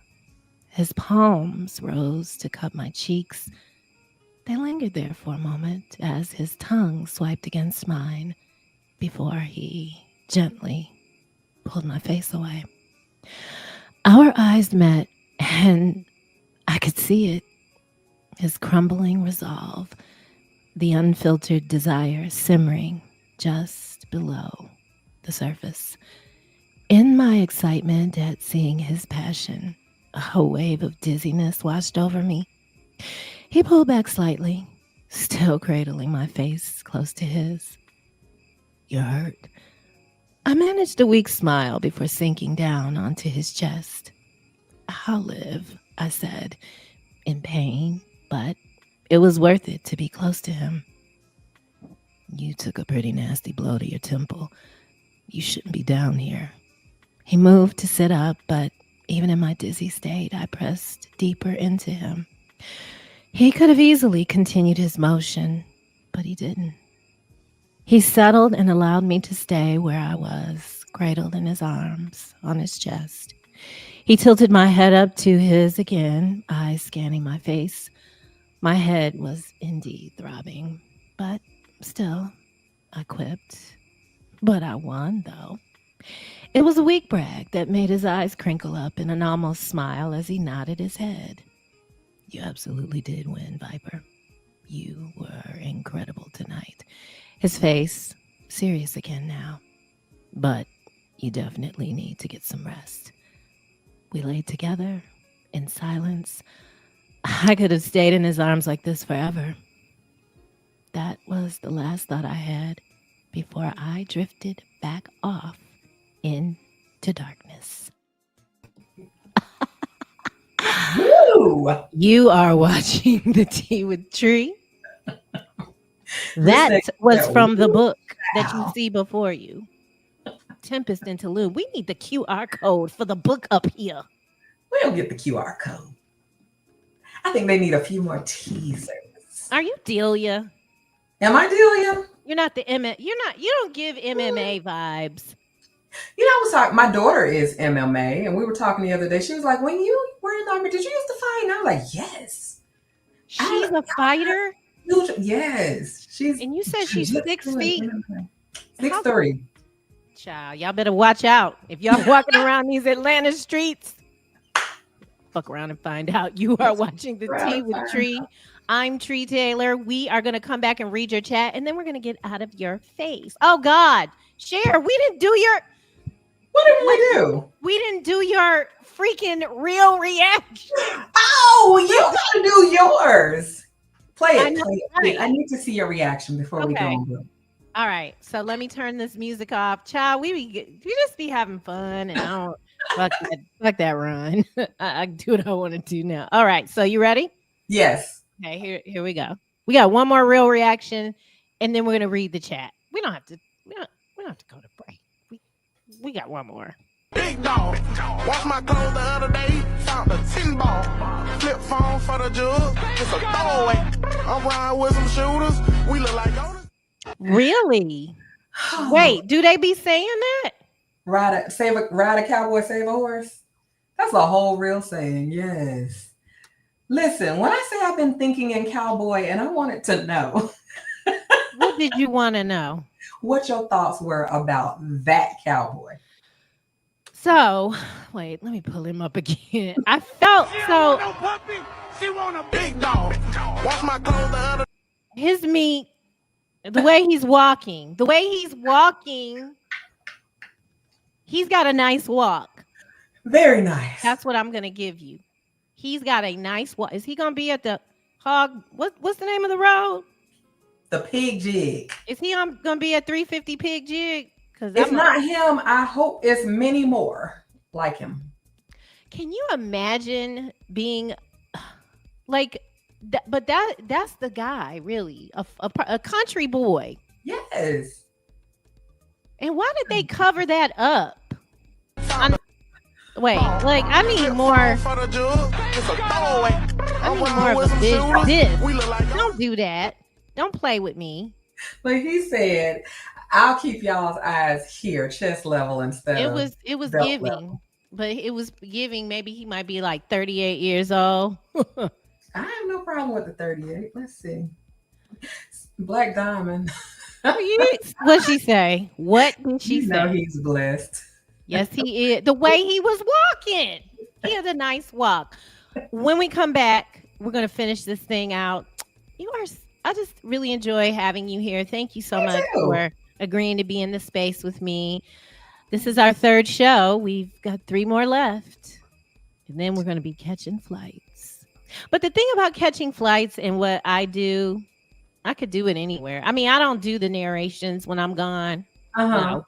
His palms rose to cup my cheeks. They lingered there for a moment as his tongue swiped against mine before he gently pulled my face away. Our eyes met, and I could see it. His crumbling resolve, the unfiltered desire simmering just below the surface. In my excitement at seeing his passion, a wave of dizziness washed over me. He pulled back slightly, still cradling my face close to his. You're hurt. I managed a weak smile before sinking down onto his chest. I'll live, I said, in pain, but it was worth it to be close to him. You took a pretty nasty blow to your temple. You shouldn't be down here. He moved to sit up, but even in my dizzy state, I pressed deeper into him. He could have easily continued his motion, but he didn't. He settled and allowed me to stay where I was, cradled in his arms, on his chest. He tilted my head up to his again, eyes scanning my face. My head was indeed throbbing, but still, I quipped. But I won, though. It was a weak brag that made his eyes crinkle up in an almost smile as he nodded his head. You absolutely did win, Viper. You were incredible tonight. His face serious again now. But you definitely need to get some rest. We laid together in silence. I could have stayed in his arms like this forever. That was the last thought I had before I drifted back off into darkness. You are watching The Tea with Trei. That was from the book that you see before you. Tempest Interlude. We need the QR code for the book up here. We don't get the QR code. I think they need a few more teasers. Are you Delia? Am I Delia? You're not the MMA. You don't give MMA vibes. You know, I was talking. My daughter is MMA, and we were talking the other day. She was like, "When you were in the army, did you used to fight?" And I was like, "Yes." She's a fighter. Yes, And you said she's 6 feet. 6'3". Child, y'all better watch out if y'all walking around these Atlanta streets. Fuck around and find out. You are watching The Tea with Trei. I'm Trei Taylor. We are going to come back and read your chat, and then we're going to get out of your face. Oh, God. Cher, we didn't do your... What did we do? We didn't do your freaking real reaction. Oh, you got to do yours. Play it. I need to see your reaction before we go on. All right. So let me turn this music off. Child, we just be having fun, and I don't... fuck that run. I do what I want to do now. All right. So you ready? Yes. Okay, here we go. We got one more real reaction, and then we're gonna read the chat. We don't have to go to break. We got one more. Big dog. Wash my clothes the other day. Found a 10 ball. Flip phone for the jug. It's a throwaway. I'm riding with some shooters. We look like owners. Really? Wait, do they be saying that? Ride a cowboy, save a horse. That's a whole real saying. Yes. Listen, when I say I've been thinking in cowboy, and I wanted to know. What did you want to know? What your thoughts were about that cowboy. So, wait, let me pull him up again. I felt so. She want a big dog. Wash my clothes the other. His meat, the way he's walking, he's got a nice walk. Very nice. That's what I'm gonna give you. He's got a nice walk. Is he gonna be at the hog? What's the name of the road? The Pig Jig. Is he gonna be at 350 Pig Jig? Because if not him, I hope it's many more like him. Can you imagine being like that? But that's the guy, really, a country boy. Yes. And why did they cover that up? Wait, like I need more. I need more of this. Don't do that. Don't play with me. But he said, "I'll keep y'all's eyes here, chest level instead." It was giving, level. But it was giving. Maybe he might be like 38 years old. I have no problem with the 38. Let's see. Black Diamond. What'd she say? What did she say? Know he's blessed. Yes, he is. The way he was walking, he has a nice walk. When we come back, we're gonna finish this thing out. I just really enjoy having you here. Thank you so much for agreeing to be in the space with me. This is our third show. We've got 3 more left, and then we're gonna be catching flights. But the thing about catching flights and what I do, I could do it anywhere. I mean, I don't do the narrations when I'm gone. No.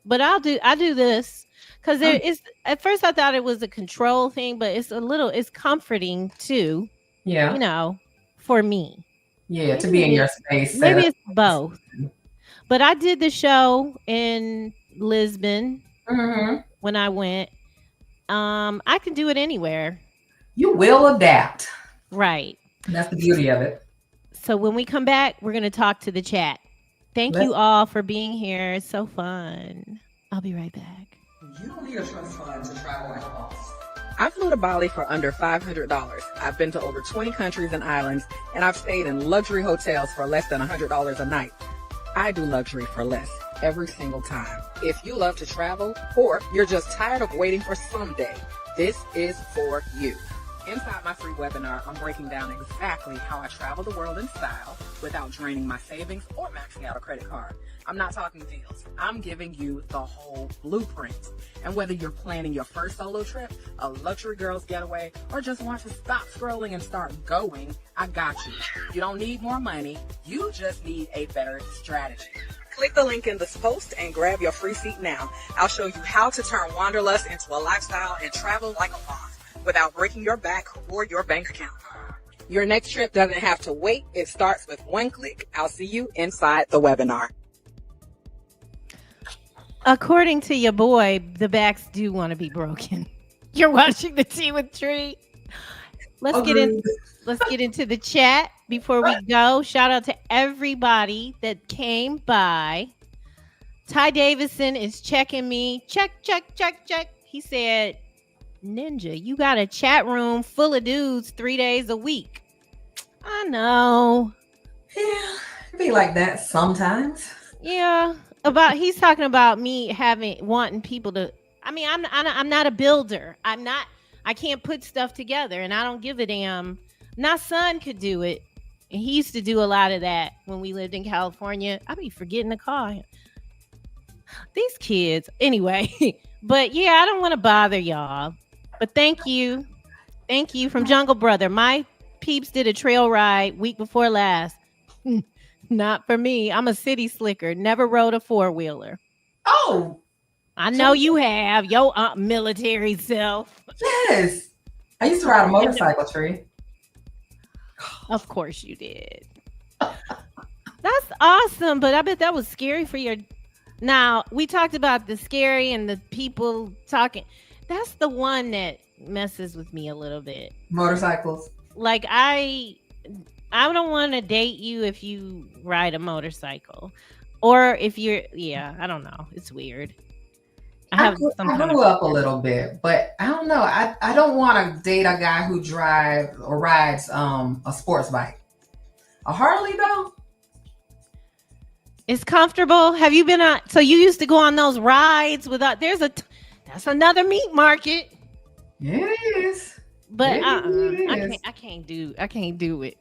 But I do this because there is. At first, I thought it was a control thing, but it's comforting too. Yeah, you know, for me. Yeah, to be in your space. Maybe it's both. But I did the show in Lisbon when I went. I can do it anywhere. You will adapt. Right. That's the beauty of it. So when we come back, we're going to talk to the chat. Thank you all for being here. It's so fun. I'll be right back. You don't need a trust fund to travel at a loss. I flew to Bali for under $500. I've been to over 20 countries and islands, and I've stayed in luxury hotels for less than $100 a night. I do luxury for less every single time. If you love to travel, or you're just tired of waiting for someday, this is for you. Inside my free webinar, I'm breaking down exactly how I travel the world in style without draining my savings or maxing out a credit card. I'm not talking deals. I'm giving you the whole blueprint. And whether you're planning your first solo trip, a luxury girls getaway, or just want to stop scrolling and start going, I got you. You don't need more money. You just need a better strategy. Click the link in this post and grab your free seat now. I'll show you how to turn Wanderlust into a lifestyle and travel like a boss without breaking your back or your bank account. Your next trip doesn't have to wait. It starts with one click. I'll see you inside the webinar. According to your boy, the backs do want to be broken. You're watching the Tea with Trei. Let's get into the chat before we go. Shout out to everybody that came by. Ty Davison is checking me. Check. He said, Ninja, you got a chat room full of dudes 3 days a week. I know. Yeah, it be like that sometimes. Yeah. He's talking about me wanting people to. I mean, I'm not a builder. I can't put stuff together, and I don't give a damn. My son could do it, and he used to do a lot of that when we lived in California. I'd be forgetting to call him. These kids, anyway. But yeah, I don't want to bother y'all. But thank you from Jungle Brother. My peeps did a trail ride week before last. Not for me. I'm a city slicker. Never rode a four-wheeler. Oh. I know you have. Your military self. Yes. I used to ride a motorcycle, Trei. Of course you did. That's awesome. But I bet that was scary for your... Now, we talked about the scary and the people talking. That's the one that messes with me a little bit. Motorcycles. Like, I don't want to date you if you ride a motorcycle, or if you're, I don't know. It's weird. I grew up a little bit, but I don't know. I don't want to date a guy who drives or rides a sports bike. A Harley though. It's comfortable. Have you been on? So you used to go on those rides without? That's another meat market. It is. But I can't do it.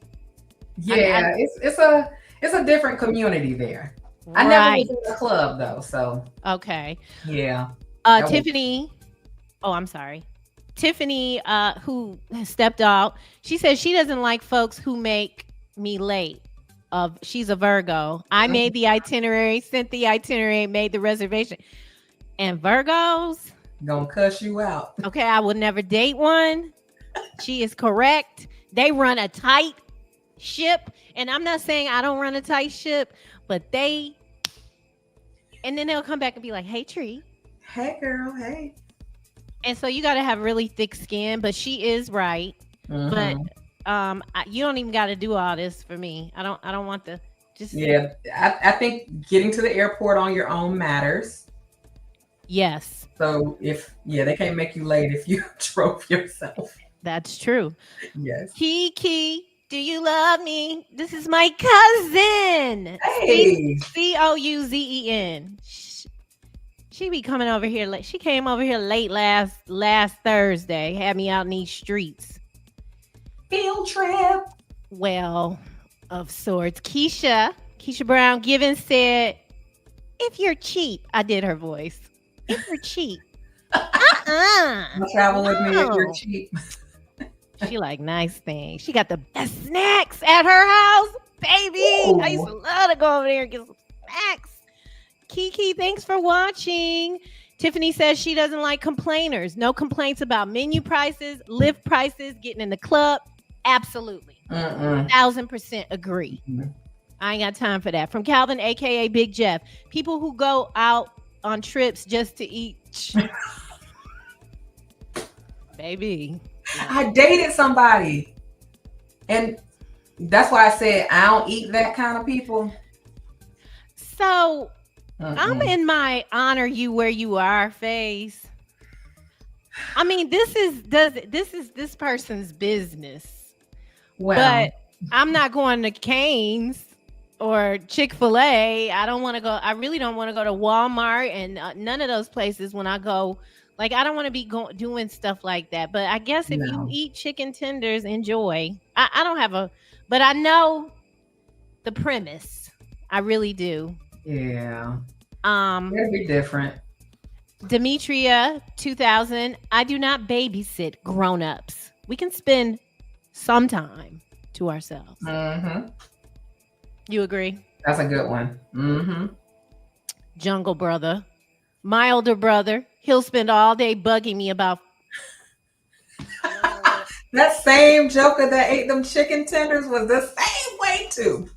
Yeah, it's a different community there. Right. I never was in the club though, so okay. Yeah. Tiffany. Oh, I'm sorry. Tiffany, who stepped out, she says she doesn't like folks who make me late. She's a Virgo. I made the itinerary, sent the itinerary, made the reservation. And Virgos gonna cuss you out. Okay, I will never date one. She is correct. They run a tight ship, and I'm not saying I don't run a tight ship, but and then they'll come back and be like, "Hey, Trei. Hey, girl. Hey." And so you got to have really thick skin, but she is right. Mm-hmm. But you don't even got to do all this for me. I don't want to just. Yeah, I think getting to the airport on your own matters. Yes. So they can't make you late if you drove yourself. That's true. Yes. Kiki, do you love me? This is my cousin. Hey. Couzen. She be coming over here late. She came over here late last Thursday. Had me out in these streets. Field trip. Well, of sorts. Keisha Brown Givens said, "If you're cheap," I did her voice. If you're cheap. Travel with me if you're cheap. She like nice things. She got the best snacks at her house, baby. Ooh. I used to love to go over there and get some snacks. Kiki, thanks for watching. Tiffany says she doesn't like complainers. No complaints about menu prices, lift prices, getting in the club. Absolutely. 1000% agree. Mm-mm. I ain't got time for that. From Calvin, aka Big Jeff. People who go out on trips just to eat. Baby. I dated somebody. And that's why I said I don't eat that kind of people. So I'm in my honor you where you are phase. I mean, this is this person's business. Well, but I'm not going to Cane's or Chick-fil-A. I really don't want to go to Walmart and none of those places when I go. Like, I don't want to be doing stuff like that. But I guess if you eat chicken tenders, enjoy. I don't have but I know the premise. I really do. Yeah. It'll be different. Demetria 2000. I do not babysit grown-ups. We can spend some time to ourselves. You agree? That's a good one. Jungle Brother. My older brother, he'll spend all day bugging me about that same joker that ate them chicken tenders was the same way too.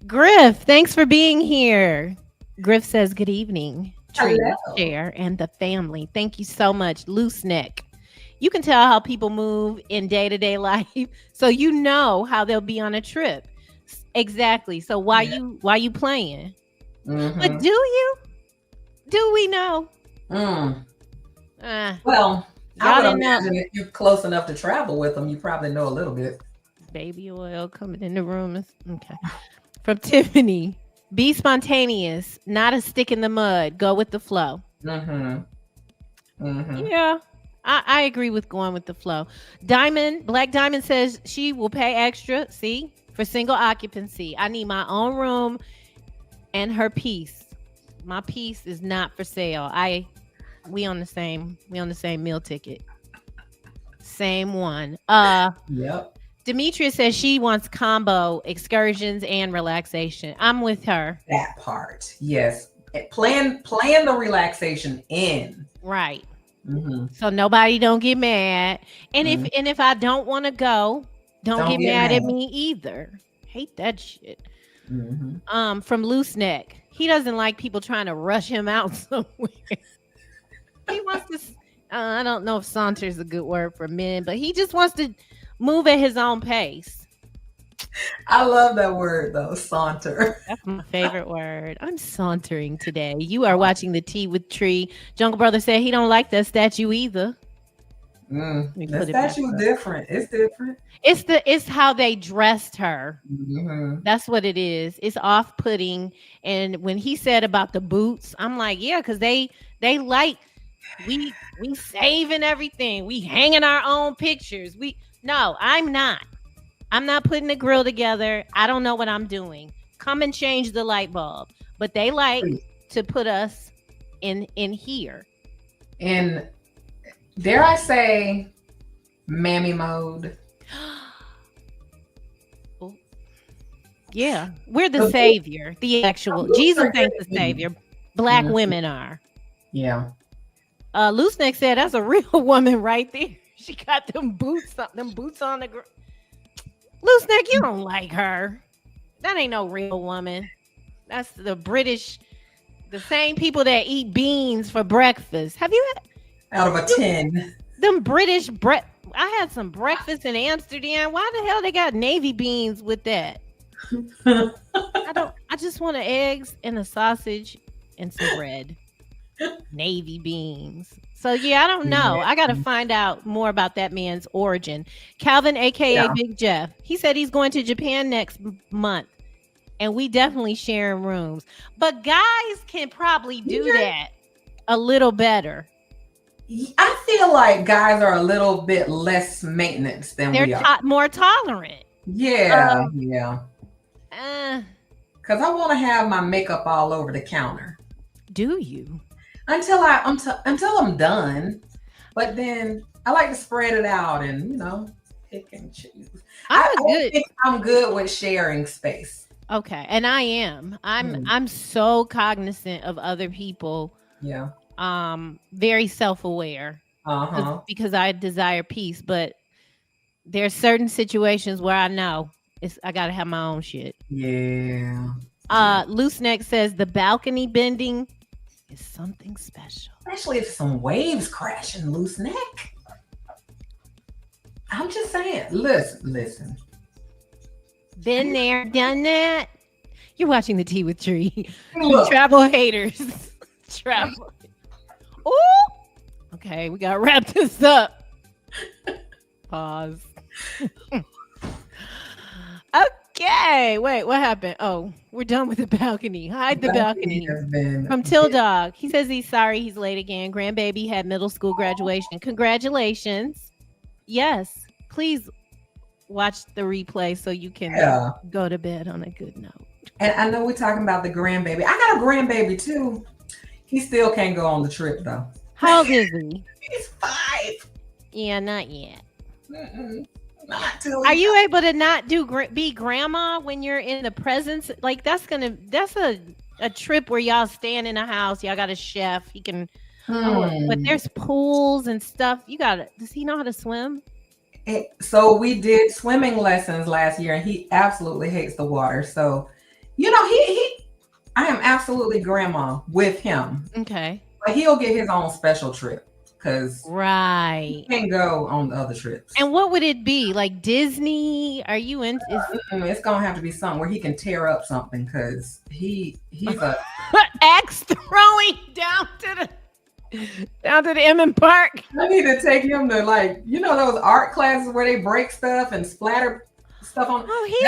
Griff, thanks for being here. Griff says good evening. Trei, Share, and the family. Thank you so much. Loose neck. You can tell how people move in day-to-day life, so you know how they'll be on a trip. Exactly. So why you playing? But do we know? Well, I would imagine if you're close enough to travel with them, you probably know a little bit. Baby oil coming in the room. Okay. From Tiffany, be spontaneous, not a stick in the mud. Go with the flow. Yeah, I agree with going with the flow. Black Diamond says she will pay extra, for single occupancy. I need my own room and her piece. My piece is not for sale. We on the same meal ticket. Same one. Yep. Demetria says she wants combo excursions and relaxation. I'm with her. That part. Yes. Plan the relaxation in. Right. So nobody don't get mad. And if I don't want to go, don't get mad at me either. Hate that shit. From Loose Neck. He doesn't like people trying to rush him out somewhere. He wants to I don't know if saunter is a good word for men, but he just wants to move at his own pace. I love that word though, saunter. That's my favorite word. I'm sauntering today. You are watching the Tea with Trei. Jungle Brother said he don't like that statue either. The statue is different. It's different. It's how they dressed her. That's what it is. It's off-putting. And when he said about the boots, I'm like, yeah, because they like we saving everything. We hanging our own pictures. No, I'm not. I'm not putting the grill together. I don't know what I'm doing. Come and change the light bulb. But they like to put us in here. In, dare I say, mammy mode. Yeah, we're the savior. The actual Jesus ain't the savior. Black women are. Yeah. Loose Neck said that's a real woman right there. She got them boots on the ground. Loose Neck, you don't like her. That ain't no real woman. That's the British, the same people that eat beans for breakfast. Have you had out of a tin? Them British I had some breakfast in Amsterdam. Why the hell they got navy beans with that? I just want eggs and a sausage and some bread. Navy beans. So yeah, I don't know. I got to find out more about that man's origin. Calvin, aka Big Jeff, he said he's going to Japan next month, and we definitely sharing rooms. But guys can probably do that a little better. I feel like guys are a little bit less maintenance than we are. They're more tolerant. Yeah, because I want to have my makeup all over the counter. Do you? Until I'm done, but then I like to spread it out and pick and choose. I think I'm good with sharing space. Okay, and I am. I'm so cognizant of other people. Yeah. Very self-aware. Because I desire peace, but there's certain situations where I know I gotta have my own shit. Yeah. Loose Neck says the balcony bending is something special. Especially if some waves crashing, Loose Neck. I'm just saying. Listen. Been there, done that. You're watching the Tea with Tree. Travel haters. Travel. Oh. Okay, we gotta wrap this up. Pause. Okay, wait, what happened? Oh, we're done with the balcony. Hide the balcony. From Till Dog. He says he's sorry he's late again. Grandbaby had middle school graduation. Congratulations. Yes, please watch the replay so you can go to bed on a good note. And I know we're talking about the grandbaby. I got a grandbaby too. He still can't go on the trip though. How old is he? He's 5. Yeah, not yet. Not till. Are you able to not be grandma when you're in the presence? Like that's a trip where y'all stand in a house. Y'all got a chef. He can, but there's pools and stuff. Does he know how to swim? So we did swimming lessons last year, and he absolutely hates the water. So, I am absolutely grandma with him. Okay, but he'll get his own special trip. Because he can't go on the other trips. And what would it be? Like Disney? Are you into it's gonna have to be something where he can tear up something because he's a axe throwing down to the Emmett Park. I need to take him to those art classes where they break stuff and splatter stuff on. Oh, he's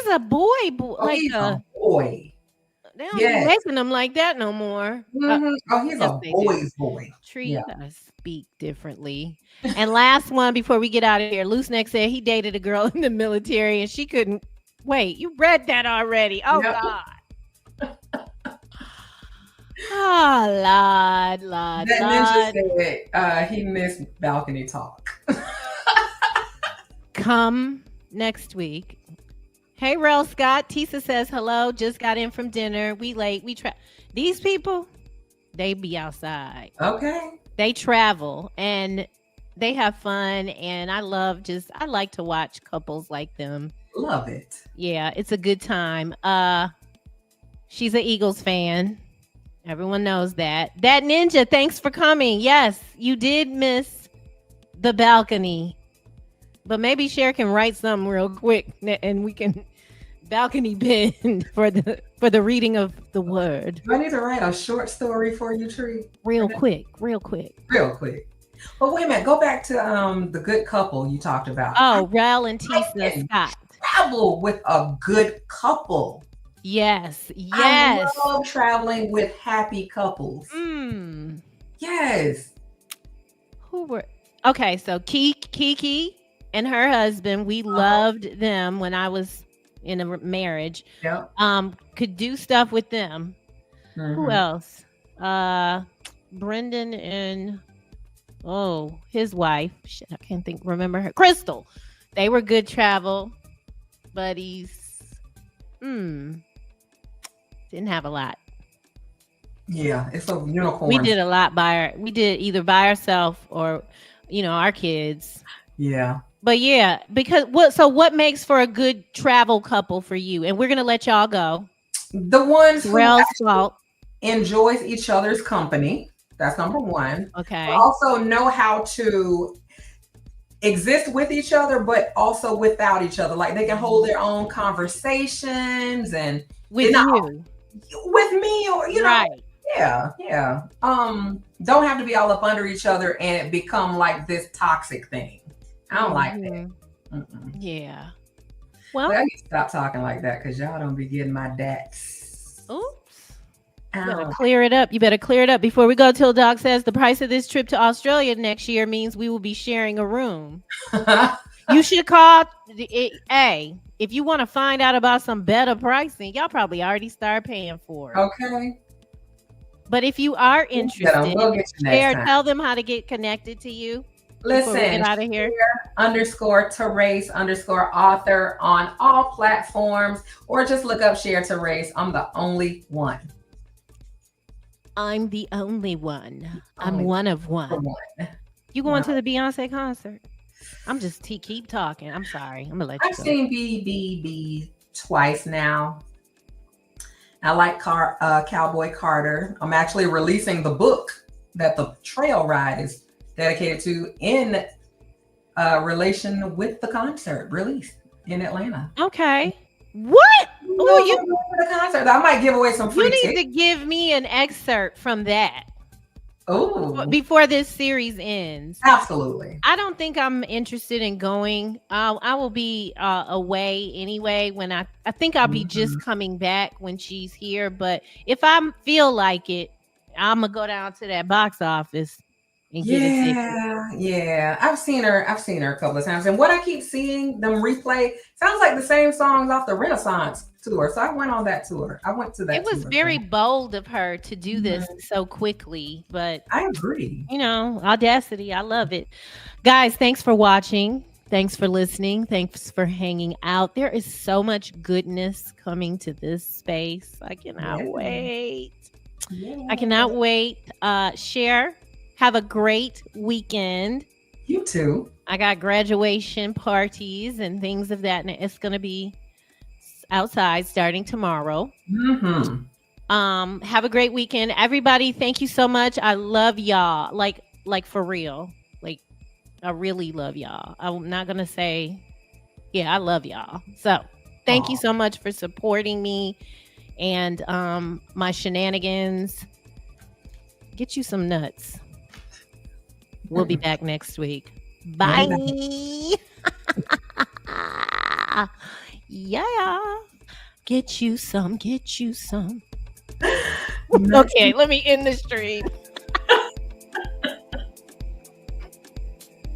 a boy. He's a boy. They don't be making them like that no more. He's a boy's boy. Tree, you gotta speak differently. And last one before we get out of here. Loose Neck said he dated a girl in the military and she couldn't wait. You read that already. Oh God. Oh Lord. That ninja said he missed balcony talk. Come next week. Hey, Rel Scott. Tisa says hello. Just got in from dinner. We late. These people, they be outside. Okay. They travel and they have fun. And I like to watch couples like them. Love it. Yeah, it's a good time. She's an Eagles fan. Everyone knows that. That ninja, thanks for coming. Yes, you did miss the balcony. But maybe Cher can write something real quick and we can balcony bin for the reading of the word. Do I need to write a short story for you, Tree? Real quick. But wait a minute, go back to the good couple you talked about. Oh, Rel and Tisa Scott. Travel with a good couple. Yes. I love traveling with happy couples. Yes. Okay, so Kiki and her husband, we loved them when I was in a marriage. Yeah. Could do stuff with them. Who else? Brendan and his wife. Shit, I can't remember her. Crystal. They were good travel buddies. Didn't have a lot. Yeah, it's a unicorn. We did a lot we did either by ourselves or our kids. Yeah. But yeah, because what makes for a good travel couple for you? And we're gonna let y'all go. The ones who enjoys each other's company. That's number one. Okay. But also know how to exist with each other, but also without each other. Like they can hold their own conversations and with me or right. Yeah. Don't have to be all up under each other and it become like this toxic thing. I don't like that. Yeah. Well, I need to stop talking like that because y'all don't be getting my dats. Oops. You better clear it up. You better clear it up before we go. Till Dog says the price of this trip to Australia next year means we will be sharing a room. You should call if you want to find out about some better pricing. Y'all probably already start paying for it. Okay. But if you are interested, tell them how to get connected to you. Listen, get out of here. _Therese_author on all platforms, or just look up Cher Therese. I'm the only one. I'm the only one. I'm one of one. You going to the Beyonce concert? I'm just keep talking. I'm sorry. I'm gonna let you go. I've seen BBB twice now. I like Cowboy Carter. I'm actually releasing the book that the trail ride is dedicated to in relation with the concert release in Atlanta. Okay. What? Ooh, you for the concert. I might give away some free tickets. You need to give me an excerpt from that. Oh, before this series ends. Absolutely. I don't think I'm interested in going. I will be away anyway. When I think I'll be just coming back when she's here. But if I feel like it, I'm gonna go down to that box office and get a ticket. Yeah. I've seen her a couple of times, and what I keep seeing them replay sounds like the same songs off the Renaissance tour. So I went on that tour. I went to that. It was very bold of her to do this so quickly, but I agree. You know, audacity. I love it. Guys, thanks for watching. Thanks for listening. Thanks for hanging out. There is so much goodness coming to this space. I cannot wait. I cannot wait. Share. Have a great weekend. You too. I got graduation parties and things of that. And it's going to be outside starting tomorrow. Have a great weekend, everybody. Thank you so much. I love y'all. Like for real. Like I really love y'all. I'm not gonna say, yeah, I love y'all. So thank you so much for supporting me and my shenanigans. Get you some nuts. We'll be back next week. Bye. Yeah. Get you some. Okay, let me end the stream.